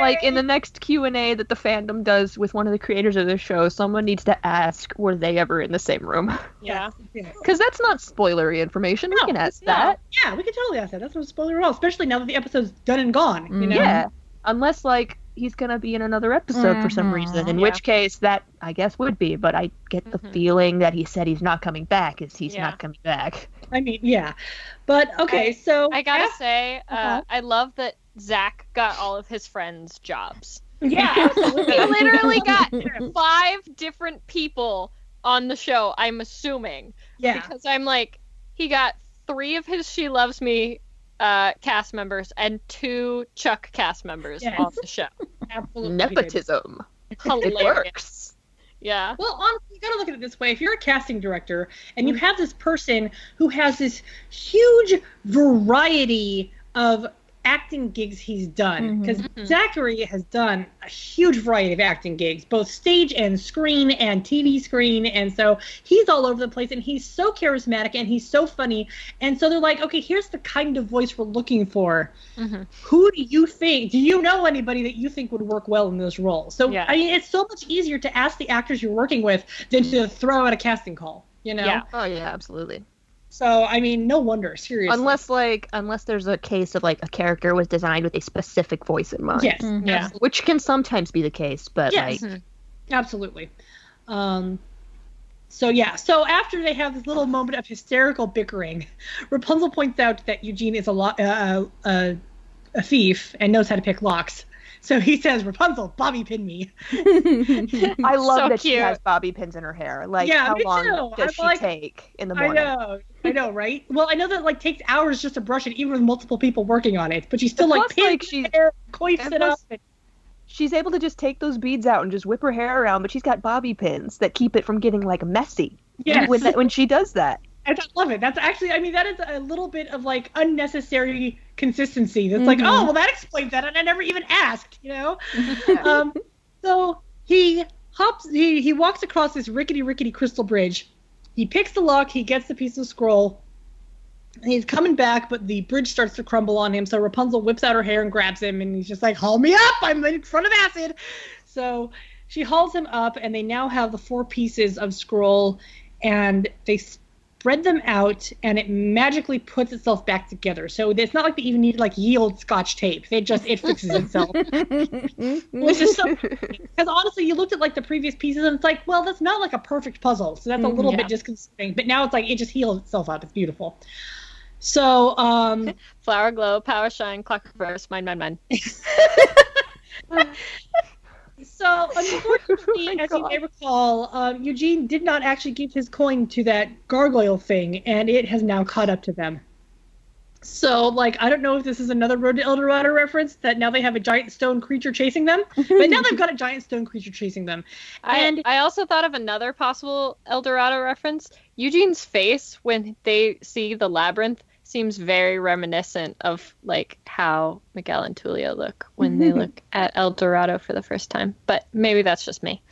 Like in the next Q&A that the fandom does with one of the creators of the show, someone needs to ask, were they ever in the same room? Yeah. Because that's not spoilery information. We can ask that. Yeah, we can totally ask that. That's not a spoiler at all, especially now that the episode's done and gone. You know? Yeah. Unless, like, he's going to be in another episode for some reason, in which case that, I guess, would be. But I get the feeling that he said he's not coming back is he's not coming back. I mean, yeah. But, okay, so... I gotta say, I love that Zach got all of his friends jobs. Yeah, absolutely. He literally got 5 different people on the show, I'm assuming. Yeah. Because I'm like, he got 3 of his She Loves Me cast members and 2 Chuck cast members on the show. Absolutely. Nepotism. It's hilarious. It works. Yeah. Well, honestly, you gotta look at it this way. If you're a casting director and you have this person who has this huge variety of acting gigs he's done, because Zachary has done a huge variety of acting gigs, both stage and screen and TV screen, and so he's all over the place, and he's so charismatic and he's so funny, and so they're like, okay, here's the kind of voice we're looking for. Who do you think? Do you know anybody that you think would work well in this role? So I mean, it's so much easier to ask the actors you're working with than to throw out a casting call. You know? Yeah. Oh yeah, absolutely. So, I mean, no wonder, seriously. Unless there's a case of, like, a character was designed with a specific voice in mind. Yes. Yeah. Which can sometimes be the case, but, like... Absolutely. So after they have this little moment of hysterical bickering, Rapunzel points out that Eugene is a thief and knows how to pick locks. So he says, Rapunzel, bobby pin me. I love So that she cute. has bobby pins in her hair. Like, Yeah, how me long too. does she take in the morning? I know, right? Well, I know that, like, takes hours just to brush it, even with multiple people working on it. But she's still, like, pins her hair, coifs it up. She's able to just take those beads out and just whip her hair around, but she's got bobby pins that keep it from getting, like, messy. Yes. When she does that. I love it. That's actually, I mean, that is a little bit of, like, unnecessary consistency. That's like, oh, well, that explains that, and I never even asked, you know? So he walks across this rickety crystal bridge. He picks the lock, he gets the piece of scroll, and he's coming back, but the bridge starts to crumble on him, so Rapunzel whips out her hair and grabs him, and he's just like, haul me up, I'm in front of acid. So she hauls him up, and they now have the 4 pieces of scroll, and they spread them out, and it magically puts itself back together. So it's not like they even need, like, ye old Scotch tape. It fixes itself. Which is so, because honestly, you looked at, like, the previous pieces, and it's like, well, that's not like a perfect puzzle. So that's a little bit disconcerting. But now it's like, it just heals itself up. It's beautiful. So, Flower glow, power shine, clock reverse, mine. So, unfortunately, as you may recall, Eugene did not actually give his coin to that gargoyle thing, and it has now caught up to them. So, like, I don't know if this is another Road to El Dorado reference, that now they have a giant stone creature chasing them, but now they've got a giant stone creature chasing them. And I also thought of another possible El Dorado reference. Eugene's face when they see the labyrinth seems very reminiscent of, like, how Miguel and Tulio look when they look at El Dorado for the first time. But maybe that's just me.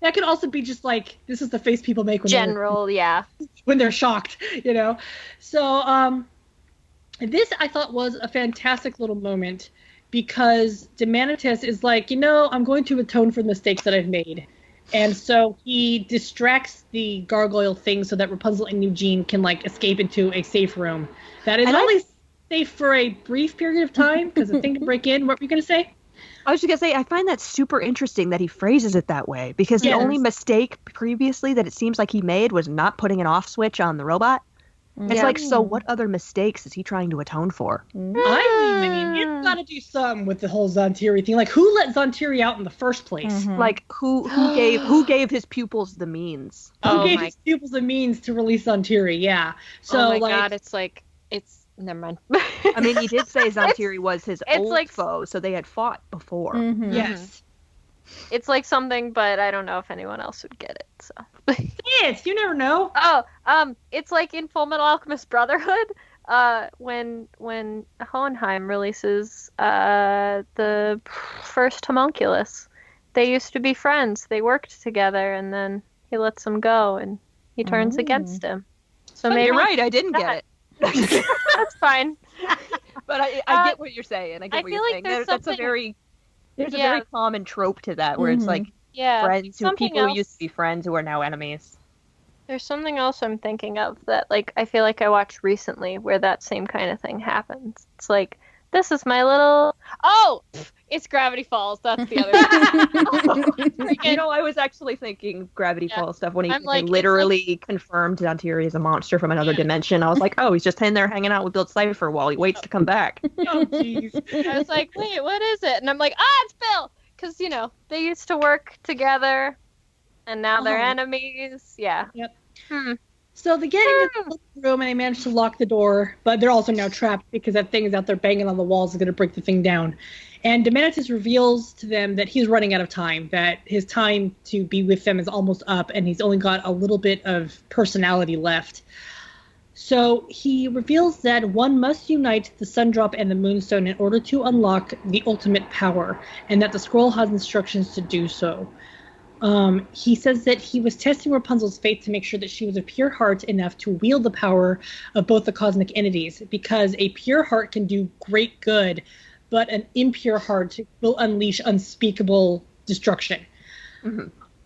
that could also be just, like, this is the face people make when they're shocked, you know? So, this, I thought, was a fantastic little moment because DEMANITUS is like, I'm going to atone for the mistakes that I've made. And so he distracts the gargoyle thing so that Rapunzel and Eugene can, like, escape into a safe room. That is only safe for a brief period of time because the thing can break in. What were you going to say? I was just going to say, I find that super interesting that he phrases it that way because the only mistake previously that it seems like he made was not putting an off switch on the robot. It's like, so what other mistakes is he trying to atone for? I mean, it's got to do something with the whole Zhan Tiri thing. Like, who let Zhan Tiri out in the first place? Like, who gave his pupils the means? Who gave his pupils the means to release Zhan Tiri? Yeah. So, oh my God, it's never mind. I mean, he did say Zhan Tiri was his old foe, so they had fought before. Yes. It's like something, but I don't know if anyone else would get it. So. Yes, you never know. Oh, it's like in Full Metal Alchemist Brotherhood, when Hohenheim releases the first homunculus. They used to be friends. They worked together, and then he lets them go, and he turns against him. So maybe you're right. I didn't get it. That's fine. But I get what you're saying. I get what you're saying. That's a very common trope to that, where it's like friends who used to be friends who are now enemies. There's something else I'm thinking of that, like, I feel like I watched recently where that same kind of thing happens. It's like, this is my little... Oh! It's Gravity Falls. That's the other thing. I was actually thinking Gravity Falls stuff when he literally confirmed Zhan Tiri is a monster from another dimension. I was like, oh, he's just in there hanging out with Bill Cipher while he waits to come back. Oh, jeez. I was like, wait, what is it? And I'm like, it's Bill! Because, they used to work together, and now they're enemies. Yeah. Yep. So they get into the room, and they manage to lock the door, but they're also now trapped because that thing is out there banging on the walls, is going to break the thing down. And DEMANITUS reveals to them that he's running out of time, that his time to be with them is almost up, and he's only got a little bit of personality left. So he reveals that one must unite the Sundrop and the Moonstone in order to unlock the ultimate power, and that the scroll has instructions to do so. He says that he was testing Rapunzel's faith to make sure that she was of pure heart enough to wield the power of both the cosmic entities, because a pure heart can do great good, but an impure heart will unleash unspeakable destruction.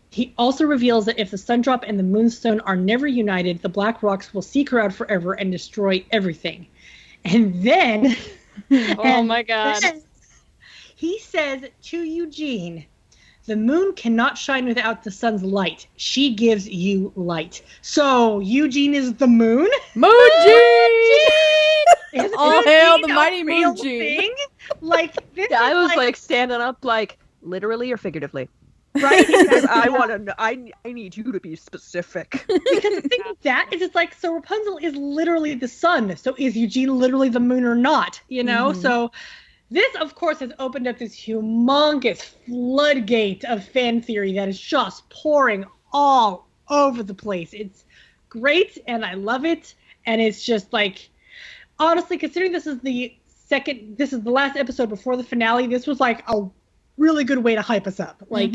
He also reveals that if the Sundrop and the Moonstone are never united, the Black Rocks will seek her out forever and destroy everything. And then... my God. He says to Eugene... The moon cannot shine without the sun's light. She gives you light. So, Eugene is the moon? Moon-Gene! All hail the mighty Moon-Gene. Like, this I was like standing up, like, literally or figuratively? Right? Because I want to know, I need you to be specific. Because the thing with that is it's like, so Rapunzel is literally the sun. So is Eugene literally the moon or not? So... This, of course, has opened up this humongous floodgate of fan theory that is just pouring all over the place. It's great, and I love it. And it's just like, honestly, considering this is the last episode before the finale, this was like a really good way to hype us up. Like,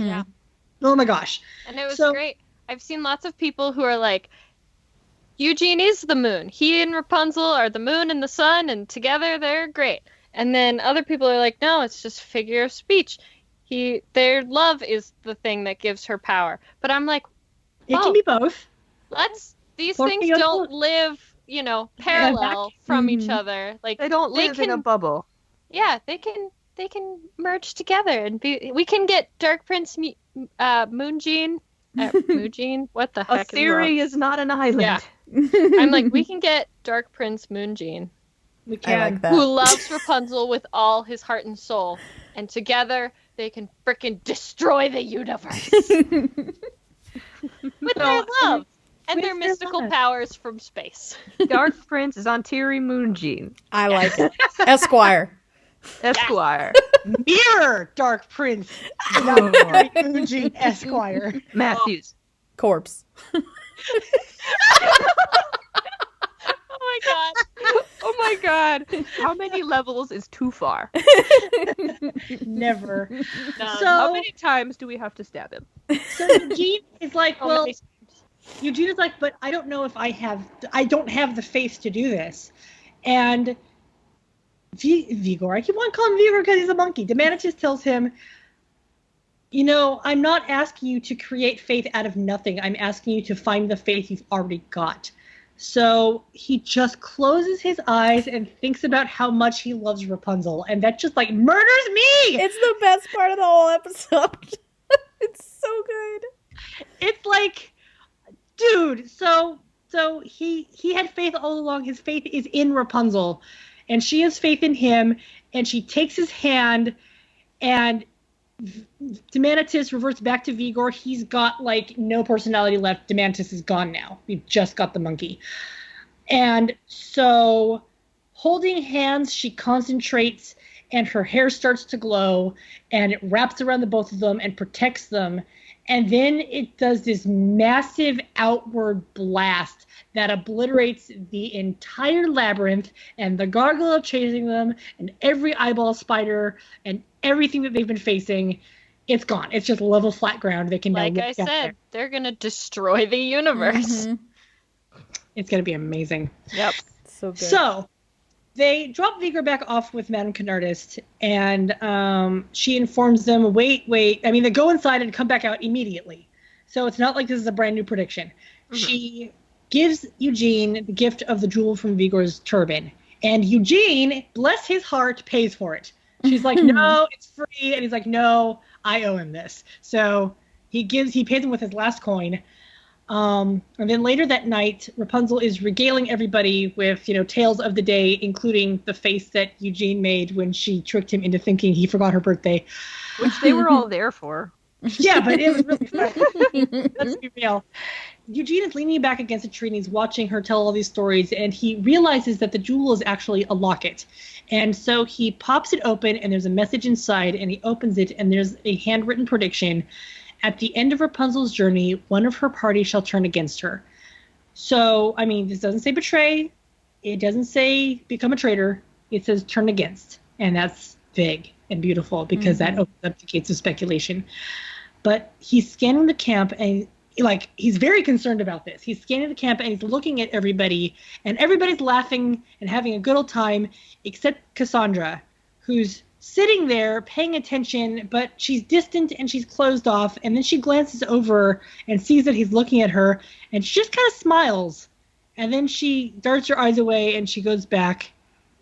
oh my gosh. And it was great. I've seen lots of people who are like, Eugene is the moon. He and Rapunzel are the moon and the sun, and together they're great. And then other people are like, no, it's just figure of speech. Their love is the thing that gives her power. But I'm like, it can be both. These things don't live, parallel from each other. Like they don't live in a bubble. Yeah, they can merge together and be. We can get Dark Prince Moon-Gene. Moon-Gene? What the heck? A theory is not an island. Yeah. I'm like, we can get Dark Prince Moon-Gene. We can. I like that. Who loves Rapunzel with all his heart and soul. And together, they can frickin' destroy the universe. With their love. And their mystical powers from space. Dark Prince Zhan Tiri Moonjean. I like it. Esquire. Esquire. Mirror Dark Prince. Moonjean Esquire. Matthews. Corpse. Oh my god. Oh my god. How many levels is too far? Never. None. So How many times do we have to stab him? So Eugene is like, well, Eugene is like, but I don't know if I don't have the faith to do this. And Vigor, I keep on calling him Vigor because he's a monkey. DEMANITUS tells him, you know, I'm not asking you to create faith out of nothing. I'm asking you to find the faith you've already got. So he just closes his eyes and thinks about how much he loves Rapunzel. And that just like murders me. It's the best part of the whole episode. It's so good. It's like, dude, so he had faith all along. His faith is in Rapunzel. And she has faith in him. And she takes his hand. And DEMANITUS reverts back to Vigor. He's got like no personality left. DEMANITUS is gone now. We've just got the monkey. And so holding hands, she concentrates and her hair starts to glow and it wraps around the both of them and protects them. And then it does this massive outward blast that obliterates the entire labyrinth and the gargoyle chasing them and every eyeball spider and everything that they've been facing. It's gone. It's just level flat ground. They can now Like I said, they're gonna destroy the universe. Mm-hmm. It's gonna be amazing. Yep. So good. So they drop Vigor back off with Madame Canardist, and she informs them, wait. I mean, they go inside and come back out immediately. So it's not like this is a brand new prediction. Mm-hmm. She gives Eugene the gift of the jewel from Vigor's turban. And Eugene, bless his heart, pays for it. She's like, no, it's free. And he's like, no, I owe him this. So he pays him with his last coin. And then later that night, Rapunzel is regaling everybody with, tales of the day, including the face that Eugene made when she tricked him into thinking he forgot her birthday. Which they were all there for. Yeah, but it was really fun. Let's be real. Eugene is leaning back against a tree and he's watching her tell all these stories, and he realizes that the jewel is actually a locket. And so he pops it open and there's a message inside, and he opens it and there's a handwritten prediction. At the end of Rapunzel's journey, one of her party shall turn against her. So, I mean, this doesn't say betray. It doesn't say become a traitor. It says turn against. And that's big and beautiful because that opens up the gates of speculation. But he's scanning the camp and he's very concerned about this. He's scanning the camp and he's looking at everybody, and everybody's laughing and having a good old time except Cassandra, who's sitting there paying attention, but she's distant and she's closed off. And then she glances over and sees that he's looking at her, and she just kind of smiles. And then she darts her eyes away and she goes back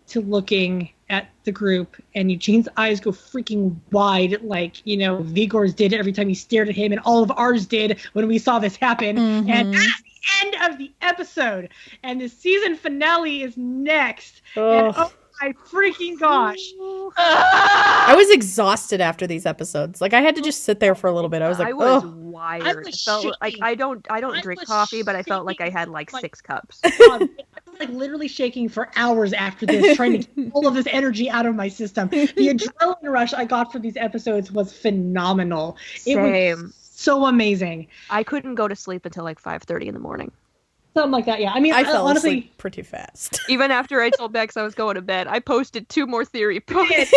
to looking at the group, and Eugene's eyes go freaking wide, like, Vigor's did every time he stared at him, and all of ours did when we saw this happen. Mm-hmm. And that's the end of the episode. And the season finale is next. And oh my freaking gosh. I was exhausted after these episodes. Like, I had to just sit there for a little bit. I was like, wired. I felt like I don't drink coffee, but I felt like I had like 6 cups. I was like literally shaking for hours after this, trying to get all of this energy out of my system. The adrenaline rush I got for these episodes was phenomenal. Same. It was so amazing. I couldn't go to sleep until like 5:30 in the morning. Something like that, yeah. I mean, I fell honestly, asleep pretty fast. Even after I told Bex I was going to bed, I posted 2 more theory posts.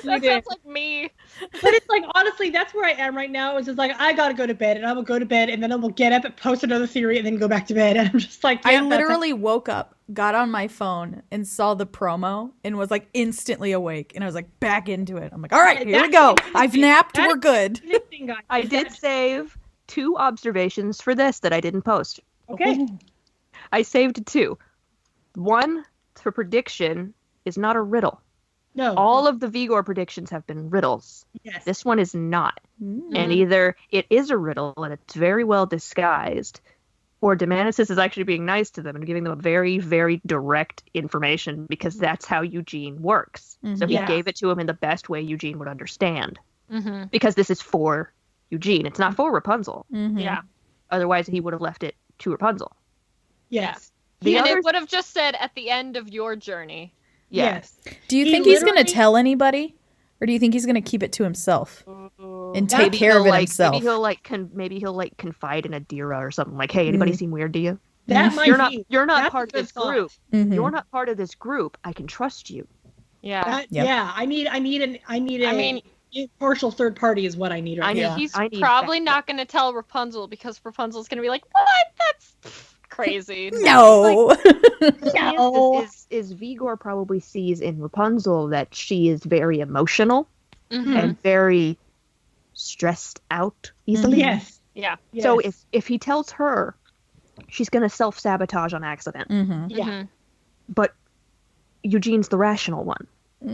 That sounds like me. But it's like, honestly, that's where I am right now. It's just like, I gotta go to bed, and I will go to bed, and then I will get up and post another theory, and then go back to bed. And I'm just like, I literally woke up, got on my phone, and saw the promo, and was like instantly awake. And I was like, back into it. I'm like, all right, here we go. I've napped. We're good. I did save 2 observations for this that I didn't post. Okay. I saved 2. One for prediction is not a riddle. No. All of the Vigor predictions have been riddles. Yes. This one is not. Mm-hmm. And either it is a riddle and it's very well disguised, or DEMANITUS is actually being nice to them and giving them a very, very direct information, because that's how Eugene works. Mm-hmm. So he gave it to him in the best way Eugene would understand. Mm-hmm. Because this is for Eugene. It's not for Rapunzel. Mm-hmm. Yeah. Otherwise, he would have left it to Rapunzel. Yes. The And others- it would have just said at the end of your journey. Yeah. Yes. Do you He think he's going to literally- tell anybody? Or do you think he's going to keep it to himself and take Maybe care of he'll, it himself? Maybe he'll like confide in Adira or something like, "Hey, anybody seem weird to you? That might be. You're not That's part a of this good thought. group. Mhm. You're not part of this group. I can trust you." Yeah. Yep. Yeah, I need a impartial third party is what I need right I now. need- He's I need probably backup. not going to tell Rapunzel because Rapunzel's going to be like, what? That's crazy. No. No. Is VIGOR probably sees in Rapunzel that she is very emotional Mhm. and very stressed out easily. Yes. Yeah. So Yes. if he tells her, she's going to self-sabotage on accident. Mm-hmm. Yeah. Mhm. But Eugene's the rational one.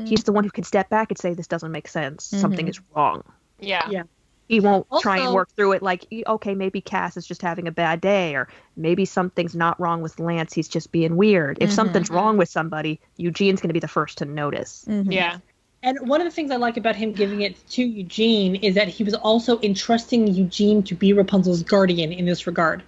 He's the one who can step back and say, this doesn't make sense. Something is wrong. Yeah. Yeah. He won't try and Also- work through it like, okay, maybe Cass is just having a bad day, or maybe something's not wrong with Lance, he's just being weird. If something's wrong with somebody, Eugene's going to be the first to notice. Yeah. And one of the things I like about him giving it to Eugene is that he was also entrusting Eugene to be Rapunzel's guardian in this regard.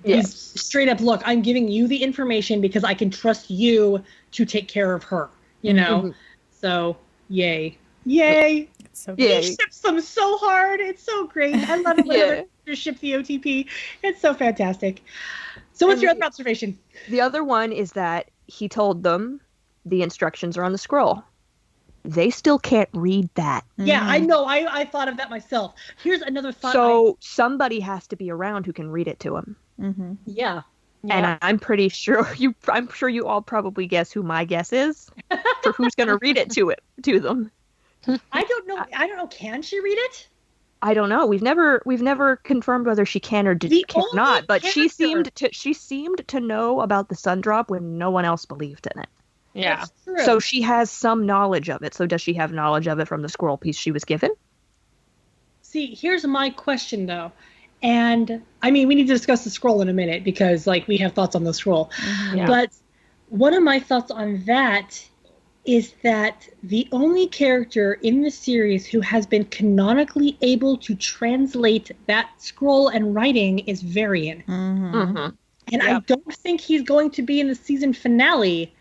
He's straight up, look, I'm giving you the information because I can trust you to take care of her, you know? So, yay. Yay! So Yeah. He ships them so hard. It's so great. I love it whenever you ship the OTP. It's so fantastic. So what's your other observation? The other one is that he told them the instructions are on the scroll. They still can't read that. Yeah, I know. I thought of that myself. Here's another thought. So somebody has to be around who can read it to him. Yeah. And I'm pretty sure I'm sure you all probably guess who my guess is for who's going to read it to them. I don't know. Can she read it? I don't know. We've never confirmed whether she can or The only cannot. But she character- seemed to know about the sundrop when no one else believed in it. Yeah. That's true. So she has some knowledge of it. So does she have knowledge of it from the scroll piece she was given? See, here's my question though. And I mean, we need to discuss the scroll in a minute because like we have thoughts on the scroll. Yeah. But one of my thoughts on that is that the only character in the series who has been canonically able to translate that scroll and writing is Varian. And I don't think he's going to be in the season finale,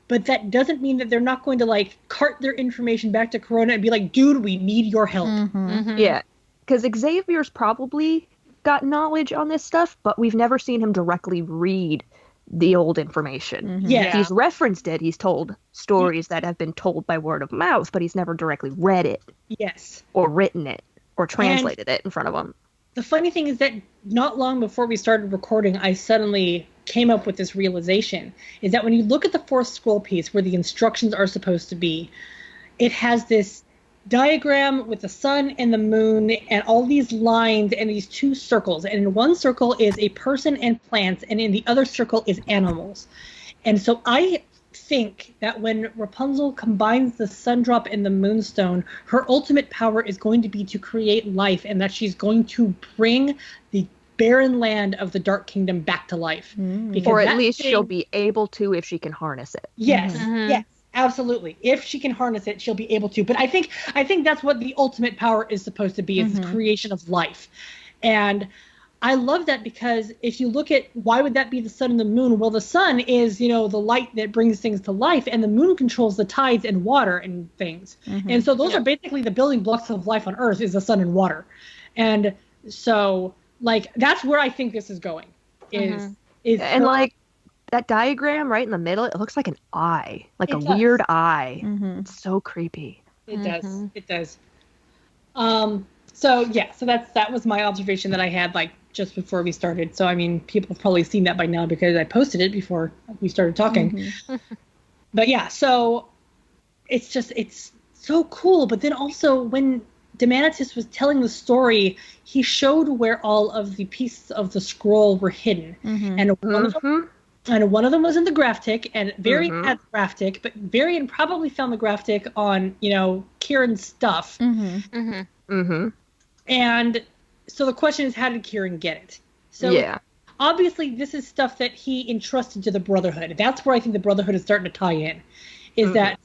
but that doesn't mean that they're not going to like cart their information back to Corona and be like, dude, we need your help. Yeah. Because Xavier's probably got knowledge on this stuff, but we've never seen him directly read the old information. Yes. He's referenced it. He's told stories that have been told by word of mouth, but he's never directly read it Yes. or written it or translated it in front of him. The funny thing is that not long before we started recording, I suddenly came up with this realization, is that when you look at the fourth scroll piece where the instructions are supposed to be, it has this diagram with the sun and the moon and all these lines and these two circles. And in one circle is a person and plants, and in the other circle is animals. And so I think that when Rapunzel combines the sundrop and the moonstone, her ultimate power is going to be to create life, and that she's going to bring the barren land of the Dark Kingdom back to life. Because Or at that least thing- she'll be able to if she can harness it. Yes, yes, absolutely. If she can harness it, she'll be able to. But I think that's what the ultimate power is supposed to be, is the creation of life. And I love that because if you look at why would that be the sun and the moon? Well, the sun is, the light that brings things to life, and the moon controls the tides and water and things. And so those are basically the building blocks of life on Earth, is the sun and water. And so, like, that's where I think this is going. Is And like that diagram right in the middle, it looks like an eye, like It a does. weird eye. It's so creepy. It does. It does. So yeah, so that was my observation that I had like just before we started. So I mean, people have probably seen that by now because I posted it before we started talking. But yeah, so it's so cool. But then also when DEMANITUS was telling the story, he showed where all of the pieces of the scroll were hidden, and one of them was in the graphic, and Varian had the graphic, but Varian probably found the graphic on, Kieran's stuff. And so the question is, how did Kieran get it? So obviously this is stuff that he entrusted to the Brotherhood. That's where I think the Brotherhood is starting to tie in, is that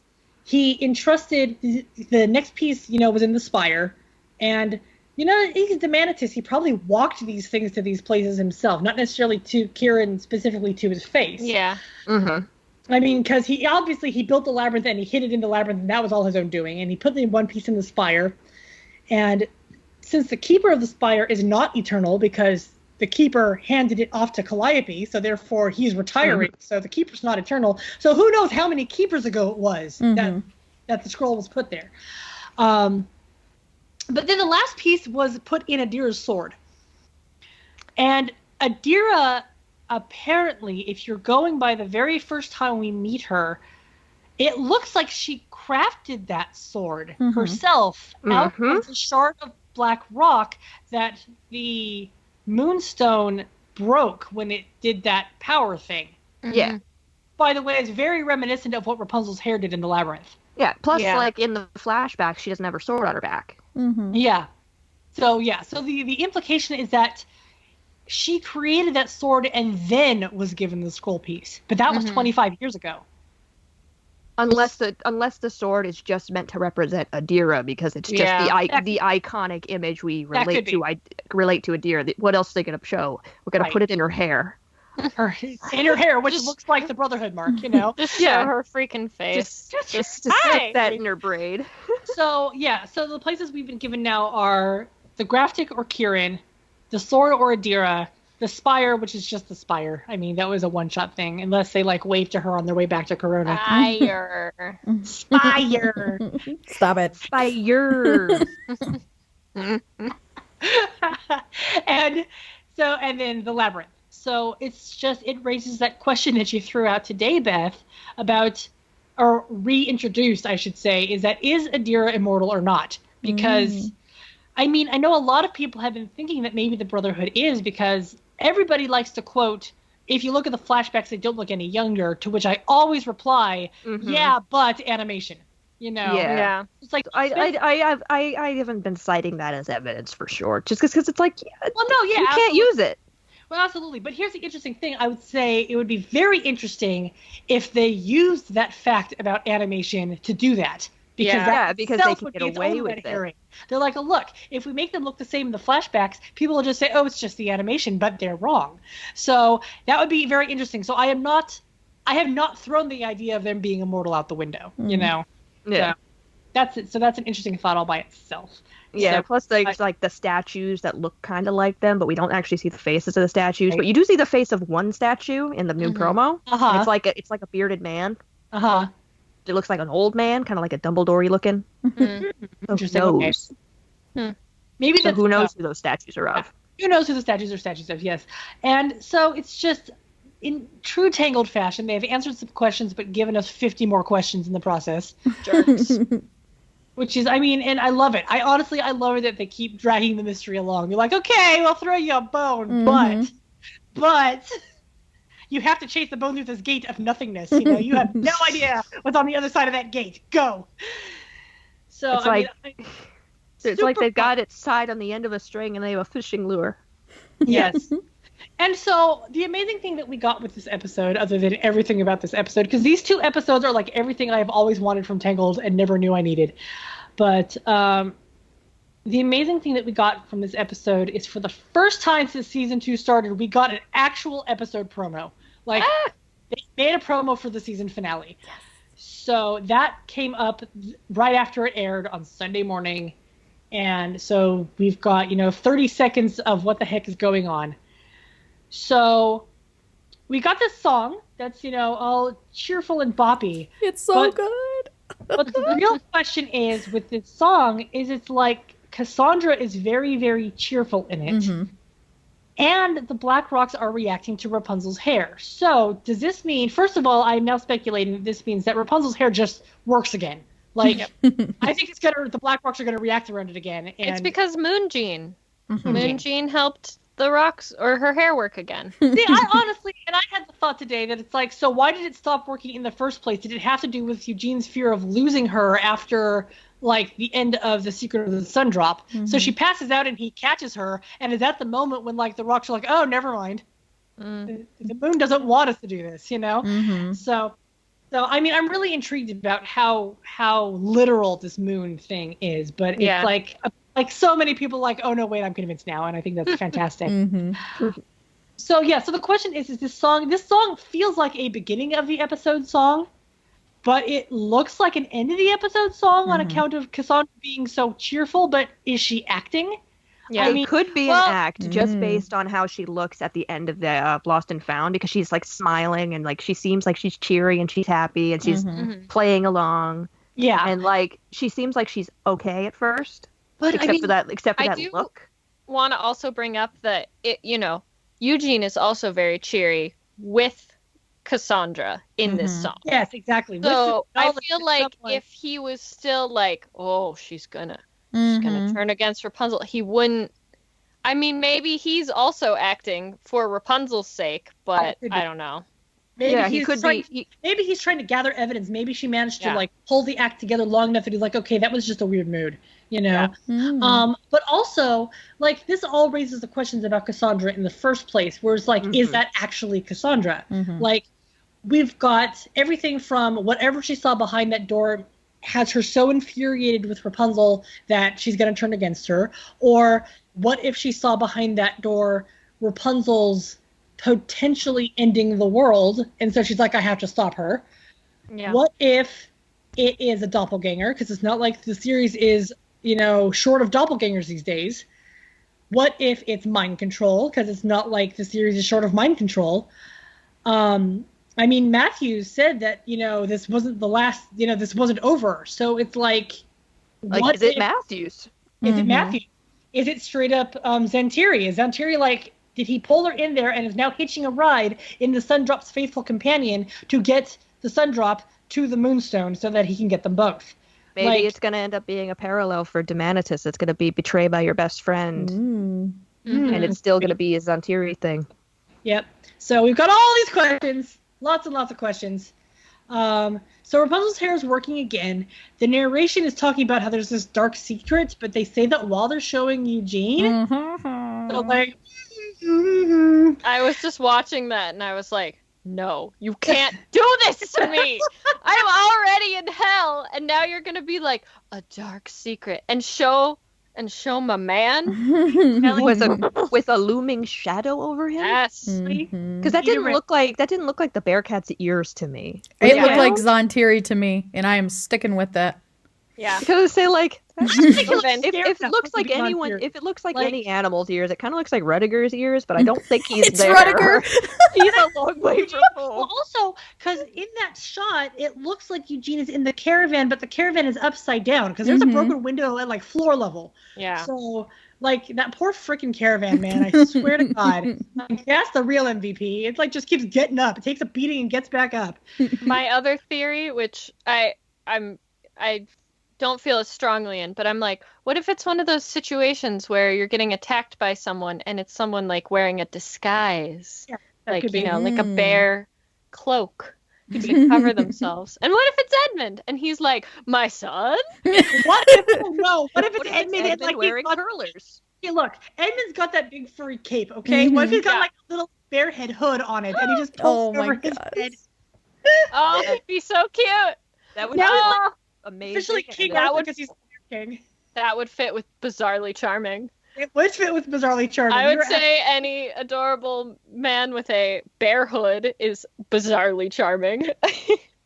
he entrusted the next piece, was in the Spire, and you know, he's DEMANITUS. He probably walked these things to these places himself, not necessarily to Kieran specifically to his face. Yeah. Mm-hmm. I mean, because he built the labyrinth and he hid it in the labyrinth, and that was all his own doing. And he put the one piece in the spire. And since the keeper of the spire is not eternal, because the keeper handed it off to Calliope, so therefore he's retiring. So the keeper's not eternal. So who knows how many keepers ago it was that the scroll was put there. But then the last piece was put in Adira's sword. And Adira, apparently, if you're going by the very first time we meet her, it looks like she crafted that sword herself out of the shard of black rock that the Moonstone broke when it did that power thing. Yeah. By the way, it's very reminiscent of what Rapunzel's hair did in the labyrinth. Yeah. Plus, like in the flashback, she doesn't have her sword on her back. Yeah. So the implication is that she created that sword and then was given the scroll piece. But that was 25 years ago. Unless the sword is just meant to represent Adira, because it's just the iconic image we relate to Adira. What else are they going to show? We're going to put it in her hair. In her hair, which looks like the Brotherhood mark, you know. Just show her freaking face. Just to stick that in her braid. So the places we've been given now are the Graftic or Kieran, the sword or Adira, the spire, which is just the spire. I mean, that was a one-shot thing, unless they like wave to her on their way back to Corona. Spire. Spire. Stop it. Spire. And then the labyrinth. So it raises that question that you threw out today, Beth, about, or reintroduced, I should say, is Adira immortal or not? Because, I mean, I know a lot of people have been thinking that maybe the Brotherhood is, because everybody likes to quote, if you look at the flashbacks, they don't look any younger, to which I always reply, yeah, but animation. You know? Yeah. It's like, I haven't been citing that as evidence for sure, just because it's like, you can't absolutely. use it. Well, absolutely. But here's the interesting thing. I would say it would be very interesting if they used that fact about animation to do that. Because because they can get away with it. Hearing. They're like, oh, look, if we make them look the same in the flashbacks, people will just say, oh, it's just the animation, but they're wrong. So that would be very interesting. So I have not thrown the idea of them being immortal out the window, you know? Yeah. So that's it. So that's an interesting thought all by itself. Yeah, so, plus there's like the statues that look kind of like them, but we don't actually see the faces of the statues. Right. But you do see the face of one statue in the new promo. It's like a bearded man. It looks like an old man, kind of like a Dumbledore-y looking. Interesting. Okay. Maybe so who knows who those statues are of? Who knows who the statues are statues of? Yes, and so it's just in true Tangled fashion. They have answered some questions, but given us 50 more questions in the process. Jerks. Which is, I mean, and I love it. I love it that they keep dragging the mystery along. You're like, okay, we'll throw you a bone, but you have to chase the bone through this gate of nothingness. You know, you have no idea what's on the other side of that gate. Go. So it's like they've got it tied on the end of a string and they have a fishing lure. Yes. And so the amazing thing that we got with this episode, other than everything about this episode, because these two episodes are like everything I've always wanted from Tangled and never knew I needed. But the amazing thing that we got from this episode is, for the first time since season 2 started, we got an actual episode promo. Like, they made a promo for the season finale. Yes. So that came up right after it aired on Sunday morning. And so we've got, 30 seconds of what the heck is going on. So we got this song that's, all cheerful and boppy. It's so good. But the real question is, with this song, is it's like Cassandra is very, very cheerful in it. And the Black Rocks are reacting to Rapunzel's hair. So does this mean, first of all, I'm now speculating that this means that Rapunzel's hair just works again. Like, I think the Black Rocks are going to react around it again. And it's because Moon Jean helped the rocks or her hair work again. See, I honestly, and I had the thought today that it's like, so why did it stop working in the first place? Did it have to do with Eugene's fear of losing her after, like, the end of The Secret of the Sundrop? So she passes out and he catches her, and is at the moment when, like, the rocks are like, oh, never mind. The moon doesn't want us to do this, So I mean, I'm really intrigued about how literal this moon thing is, but it's like, Like so many people like, oh no, wait, I'm convinced now. And I think that's fantastic. Mm-hmm. So so the question is this song feels like a beginning of the episode song, but it looks like an end of the episode song on account of Cassandra being so cheerful, but is she acting? Yeah. It could be an act just based on how she looks at the end of the Lost and Found, because she's like smiling and like she seems like she's cheery and she's happy and she's playing along. Yeah. And like she seems like she's okay at first. But except for that look. Want to also bring up that Eugene is also very cheery with Cassandra in this song. Yes, exactly. So I feel like if he was still like, oh, she's gonna turn against Rapunzel, he wouldn't. I mean, maybe he's also acting for Rapunzel's sake, but I don't know. Maybe maybe he's trying to gather evidence. Maybe she managed to like pull the act together long enough that he's like, okay, that was just a weird mood, Yeah. But also, like, this all raises the questions about Cassandra in the first place, where it's like, is that actually Cassandra? Like, we've got everything from whatever she saw behind that door has her so infuriated with Rapunzel that she's going to turn against her, or what if she saw behind that door Rapunzel's potentially ending the world, and so she's like, I have to stop her. Yeah. What if it is a doppelganger? Because it's not like the series is, short of doppelgangers these days. What if it's mind control? Because it's not like the series is short of mind control. I mean, Matthews said that, this wasn't the last, this wasn't over. So it's like what is it Matthews? Is it Matthews? Is it straight up Zhan Tiri? Is Zhan Tiri like, did he pull her in there and is now hitching a ride in the Sundrop's faithful companion to get the Sundrop to the Moonstone so that he can get them both? Maybe it's going to end up being a parallel for DEMANITUS. It's going to be betray by your best friend. And it's still going to be a Zhan Tiri thing. Yep. So we've got all these questions. Lots and lots of questions. So Rapunzel's hair is working again. The narration is talking about how there's this dark secret, but they say that while they're showing Eugene. So like... I was just watching that and I was like, no, you can't do this to me. I'm already in hell, and now you're gonna be like a dark secret and show my man with a looming shadow over him. Yes, because that didn't look like the Bearcat's ears to me. It looked like Zhan Tiri to me, and I am sticking with that. Yeah, because say like if it looks like anyone, if it looks like any animal's ears, it kind of looks like Rudiger's ears, but I don't think he's it's there. Rudiger. He's a long way from home. Well, also, because in that shot, it looks like Eugene is in the caravan, but the caravan is upside down because there's a broken window at like floor level. Yeah. So like that poor freaking caravan, man. I swear to God, that's the real MVP. It's like just keeps getting up. It takes a beating and gets back up. My other theory, which I don't feel as strongly in, but I'm like, what if it's one of those situations where you're getting attacked by someone and it's someone like wearing a disguise, like like a bear cloak to cover themselves? And what if it's Edmund and he's like, my son? What if it's Edmund and like wearing curlers? Hey, look, Edmund's got that big furry cape. Okay, what if he's got like a little bear head hood on it and he just pulls over his head? Oh, it'd be so cute. That would be amazing. Officially King Arthur because he's king. That would fit with Bizarrely Charming. It would fit with Bizarrely Charming. I would say any adorable man with a bear hood is bizarrely charming.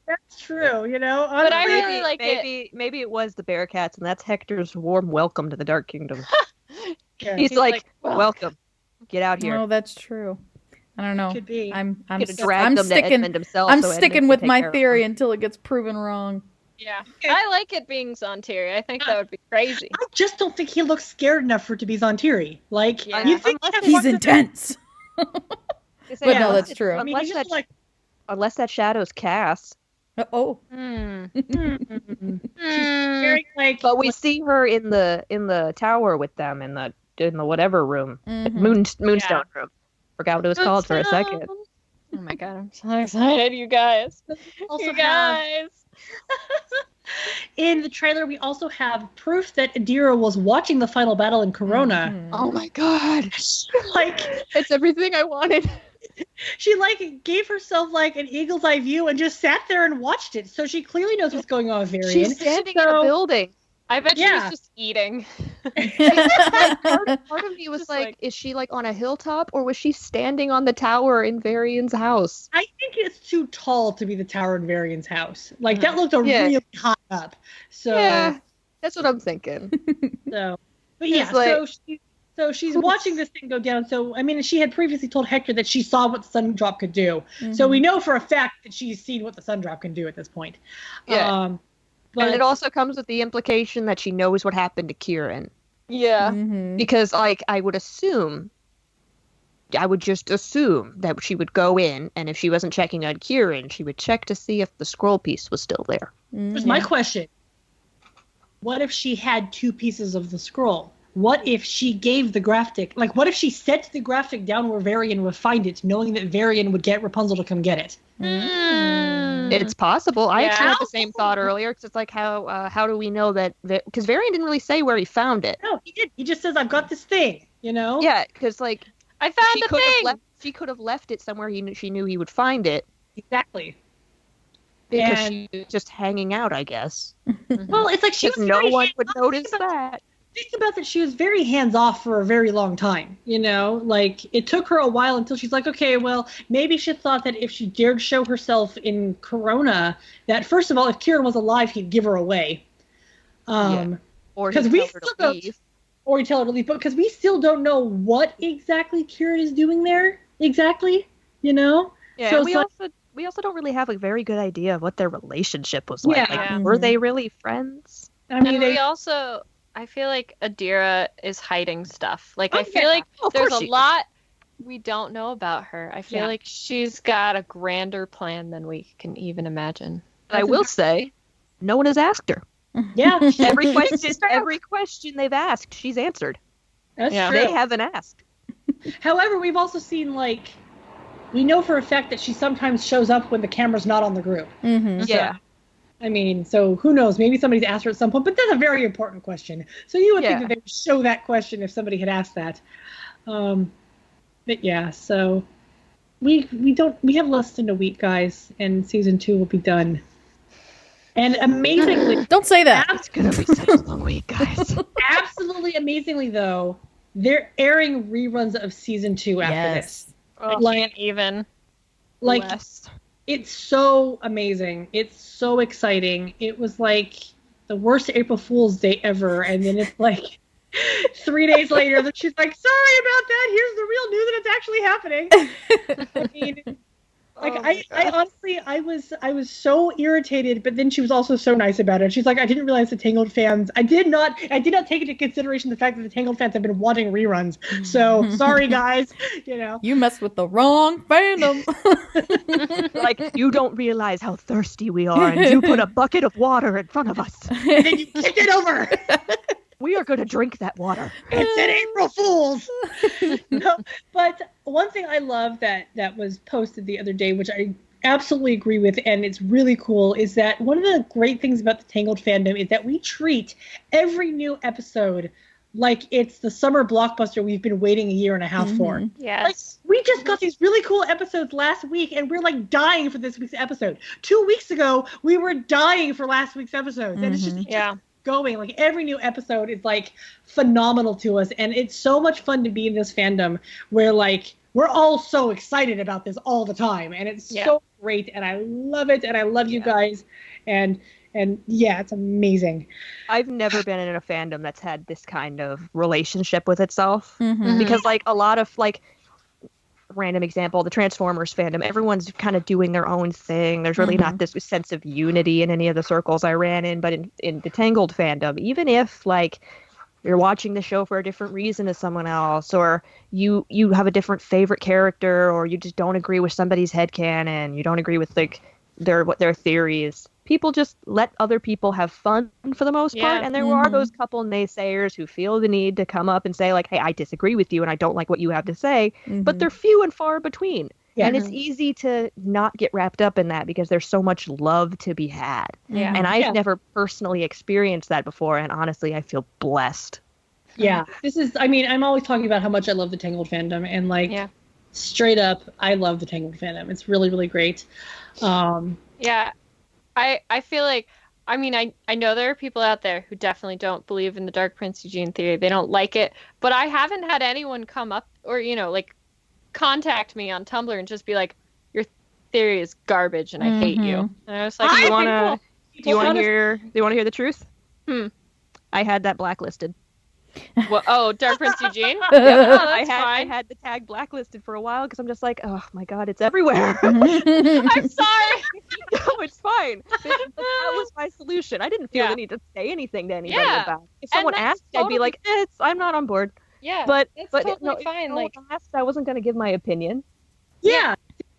That's true, But I really like it. Maybe it was the Bearcats, and that's Hector's warm welcome to the Dark Kingdom. He's like, welcome. Get out here. Oh, that's true. I don't know. Could be. I'm sticking sticking with my theory until it gets proven wrong. Yeah, okay. I like it being Zhan Tiri. I think that would be crazy. I just don't think he looks scared enough for it to be Zhan Tiri. Like, you think he's intense. But no, that's true. Unless that shadow's Cass. Oh. But we see her in the tower with them in the whatever room, Moonstone room. Forgot what it was called for a second. Oh my god, I'm so excited, you guys. You guys. In the trailer, we also have proof that Adira was watching the final battle in Corona. Oh my god. It's everything I wanted. She gave herself an eagle's eye view and just sat there and watched it. So she clearly knows what's going on with Varian. She's standing in a building. I bet she was just eating. Part of me was Just like, like- is she like on a hilltop or was she standing on the tower in Varian's house? I think it's too tall to be the tower in Varian's house. Like that looked really high up. So Yeah, that's what I'm thinking. but It's yeah, like- so she's watching this thing go down. So I mean, she had previously told Hector that she saw what the sundrop could do. So we know for a fact that she's seen what the sundrop can do at this point. Yeah. But And it also comes with the implication that she knows what happened to Kieran. Yeah. Because, like, I would just assume that she would go in, and if she wasn't checking on Kieran, she would check to see if the scroll piece was still there. here's my question. What if she had 2 pieces of the scroll? What if she gave the graphic, like what if she set the graphic down where Varian would find it, knowing that Varian would get Rapunzel to come get it? It's possible. I actually Yeah. had the same thought earlier, because it's like, how do we know that? Because Varian didn't really say where he found it. No, he did. He just says, I've got this thing, you know? Yeah, because, like, I found she the could thing. she could have left it somewhere she knew he would find it, Exactly. because And- she was just hanging out, I guess. Well, it's like she was Because no very one would hands-off. notice that. Think about that she was very hands-off for a very long time, you know? Like, it took her a while until she's like, okay, well, maybe she thought that if she dared show herself in Corona, that first of all, if Kieran was alive, he'd give her away. Or 'Cause he'd we tell her to still don't- leave. Or he'd tell her to leave, but because we still don't know what exactly Kieran is doing there, exactly, you know? Yeah, So and it's we also don't really have a very good idea of what their relationship was like. Yeah. Like, Yeah. were they really friends? I mean, And they, we also, I feel like Adira is hiding stuff. Like, Oh, I feel yeah. like Oh, of there's course a she is. lot we don't know about her. I feel Yeah. like she's got a grander plan than we can even imagine. I will say, no one has asked her. yeah, Every question they've asked, she's answered. that's Yeah. true. They haven't asked. However, we've also seen, like, we know for a fact that she sometimes shows up when the camera's not on the group. Yeah. I mean, so who knows? Maybe somebody's asked her at some point, but that's a very important question. So you would Yeah. think that they would show that question if somebody had asked that. But yeah, so we have less than a week, guys, and season 2 will be done. And amazingly, Don't say that. It's gonna be such a long week, guys. absolutely amazingly though, they're airing reruns of season 2 after this. Oh, Like- can't even. Like, Bless. it's so amazing. It's so exciting. It was like the worst April Fool's Day ever. And then it's like 3 days later that she's like, sorry about that. Here's the real news and it's actually happening. I mean, like, Oh my I honestly, I was so irritated, but then she was also so nice about it. She's like, I didn't realize the Tangled fans, I did not take into consideration the fact that the Tangled fans have been wanting reruns. So sorry guys, you know. You messed with the wrong fandom. Like, you don't realize how thirsty we are, and you put a bucket of water in front of us. And then you kicked it over. We are going to drink that water. It's an April Fool's. No, but one thing I love that was posted the other day, which I absolutely agree with, and it's really cool, is that one of the great things about the Tangled fandom is that we treat every new episode like it's the summer blockbuster we've been waiting a year and a half for. Yes. We just got these really cool episodes last week, and we're like dying for this week's episode. 2 weeks ago, we were dying for last week's episodes, and it's just Yeah. going. Like, every new episode is like phenomenal to us, and it's so much fun to be in this fandom where like we're all so excited about this all the time, and it's so great, and I love it, and I love you guys, and yeah, it's amazing. I've never been in a fandom that's had this kind of relationship with itself. Mhm. Because, like, a lot of, like, random example, the Transformers fandom, everyone's kind of doing their own thing. There's really not this sense of unity in any of the circles I ran in, but in the Tangled fandom, even if, like, you're watching the show for a different reason as someone else, or you have a different favorite character, or you just don't agree with somebody's headcanon, you don't agree with, like, their theories, people just let other people have fun for the most part. And there are those couple naysayers who feel the need to come up and say, like, hey, I disagree with you and I don't like what you have to say. But they're few and far between. Yeah. And it's easy to not get wrapped up in that because there's so much love to be had. Yeah. And I've never personally experienced that before. And honestly, I feel blessed. Yeah, this is, I mean, I'm always talking about how much I love the Tangled fandom, and like, straight up, I love the Tangled fandom. It's really, really great. Yeah. I feel like I mean, I know there are people out there who definitely don't believe in the Dark Prince Eugene theory. They don't like it, but I haven't had anyone come up or, like, contact me on Tumblr and just be like, your theory is garbage and I hate you. And I was like, Do you want to hear the truth? I had that blacklisted. well, oh, Dark Prince Eugene? Yep. That's I fine. had the tag blacklisted for a while because I'm just like, oh my god, it's everywhere. I'm sorry. No, it's fine. But that was my solution. I didn't feel the need to say anything to anybody about it. If someone asked, I'd be like, I'm not on board. Yeah, but that's but totally no, fine. If no Like, one asked, I wasn't going to give my opinion. Yeah.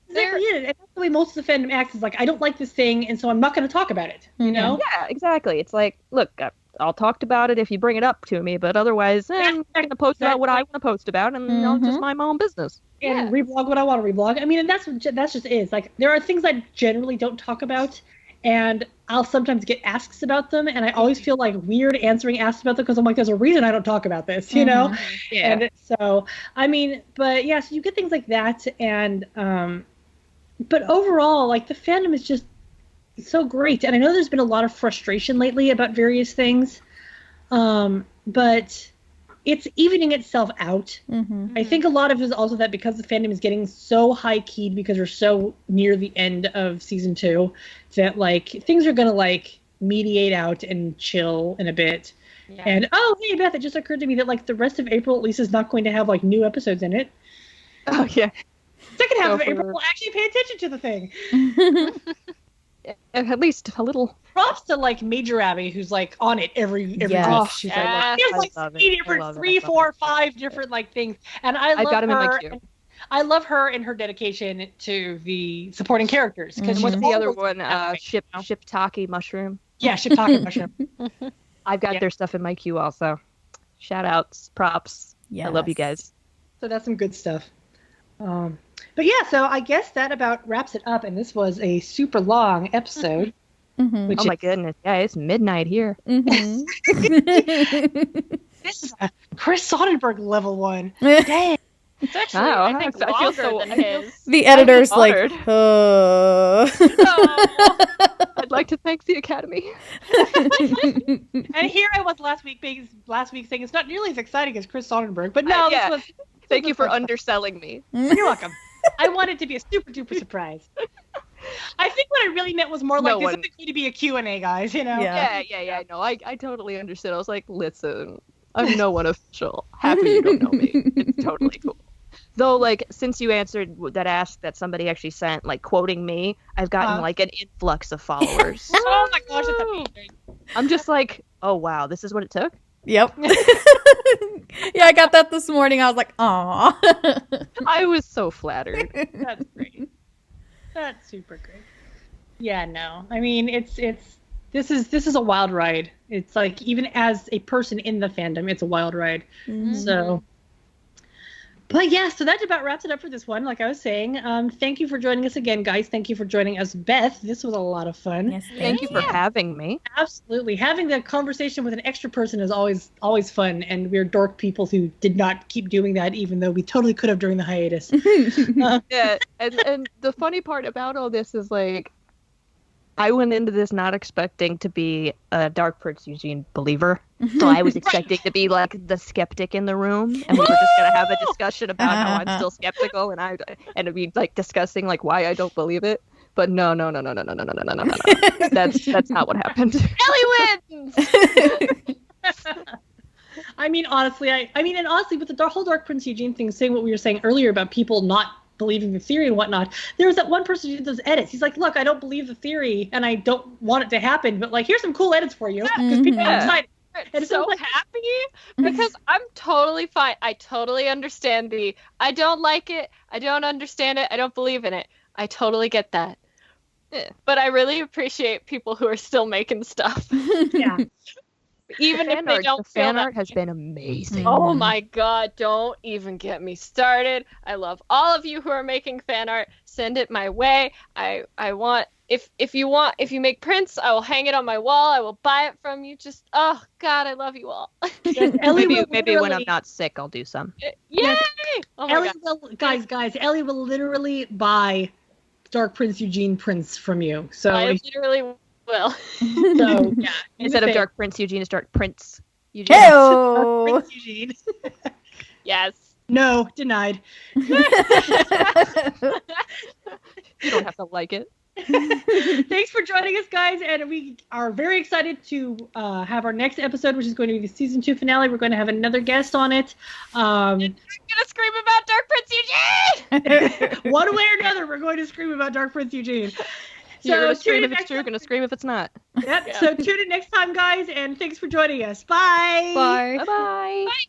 Exactly it. And that's the way most of the fandom acts is like, I don't like this thing, and so I'm not going to talk about it. You know? Yeah, exactly. It's like, look, I'll talk about it if you bring it up to me, but otherwise, I'm going to post about what I want to post about, and I'll just mind my own business. And reblog what I want to reblog. I mean, and that's just is. Like, there are things I generally don't talk about, and I'll sometimes get asks about them, and I always feel like weird answering asks about them because I'm like, there's a reason I don't talk about this, you know? Yeah. And so, I mean, but yeah, so you get things like that, and, but overall, like, the fandom is just so great. And I know there's been a lot of frustration lately about various things, but it's evening itself out. I think a lot of it is also that because the fandom is getting so high-keyed because we're so near the end of season 2 that, like, things are going to, like, mediate out and chill in a bit. Yeah. And, oh, hey, Beth, it just occurred to me that, like, the rest of April at least is not going to have, like, new episodes in it. Oh, yeah. Second half of April will actually pay attention to the thing. At least a little. Props to, like, Major Abby, who's, like, on it every week. She's like, there's, like, 3 different, 3, 4, 5 different, like, things. And I love got him her. in my queue. I love her and her dedication to the supporting characters. Because what's the other one? Shiitake Mushroom. Yeah, Shiitake Mushroom. I've got their stuff in my queue also. Shout outs, props. Yes. I love you guys. So that's some good stuff. But yeah, so I guess that about wraps it up, and this was a super long episode. Oh my goodness, yeah, it's midnight here. This is a Chris Sonnenberg level one. Dang. It's actually, I think, longer than his. The editor's like, I'd like to thank the Academy. And here I was last week saying it's not nearly as exciting as Chris Sonnenberg, but no, this was... Thank you for underselling me. You're welcome. I wanted it to be a super duper surprise. I think what I really meant was more like this isn't going to be a Q&A, guys, you know? Yeah. No, I totally understood. I was like, listen, I'm no one official. Happy you don't know me. It's totally cool. Though, like, since you answered that ask that somebody actually sent, like, quoting me, I've gotten, like, an influx of followers. Oh my gosh, that's amazing. I'm just like, oh, wow, this is what it took? Yep. Yeah, I got that this morning. I was like, aw. I was so flattered. That's great. That's super great. Yeah, no. I mean, this is a wild ride. It's like, even as a person in the fandom, it's a wild ride. So, but yeah, so that about wraps it up for this one. Like I was saying, thank you for joining us again, guys. Thank you for joining us, Beth. This was a lot of fun. Yes, thank you for having me. Absolutely. Having the conversation with an extra person is always fun, and we're dork people who did not keep doing that, even though we totally could have during the hiatus. Yeah, and the funny part about all this is, like, I went into this not expecting to be a Dark Prince Eugene believer. So I was expecting to be, like, the skeptic in the room, and we were just going to have a discussion about how I'm still skeptical, and it'd be, like, discussing, like, why I don't believe it. But no. That's not what happened. Ellie wins! I mean, honestly, with the whole Dark Prince Eugene thing, saying what we were saying earlier about people not believing the theory and whatnot, there was that one person who did those edits. He's like, look, I don't believe the theory, and I don't want it to happen, but, like, here's some cool edits for you, because people are excited. And so like, happy because I'm totally fine. I totally understand I don't like it, I don't understand it, I don't believe in it. I totally get that. But I really appreciate people who are still making stuff. Yeah. Even if they don't feel fan art has been amazing. Oh my god, don't even get me started. I love all of you who are making fan art. Send it my way. I want if you make prints, I will hang it on my wall. I will buy it from you. Just oh god, I love you all. Yes, maybe when I'm not sick, I'll do some. Yay! Yes. Oh Ellie will, guys, Ellie will literally buy Dark Prince Eugene prints from you. So I literally Well, So yeah, Instead of Dark Prince Eugene, it's Dark Prince Eugene. Heyo. Prince Eugene. yes. No, denied. You don't have to like it. Thanks for joining us, guys, and we are very excited to have our next episode, which is going to be the season 2 finale. We're going to have another guest on it. I'm gonna scream about Dark Prince Eugene. One way or another, we're going to scream about Dark Prince Eugene. You're gonna tune scream in if it's next true, time. gonna scream if it's not. Yep. So tune in next time, guys, and thanks for joining us. Bye. Bye. Bye-bye. Bye.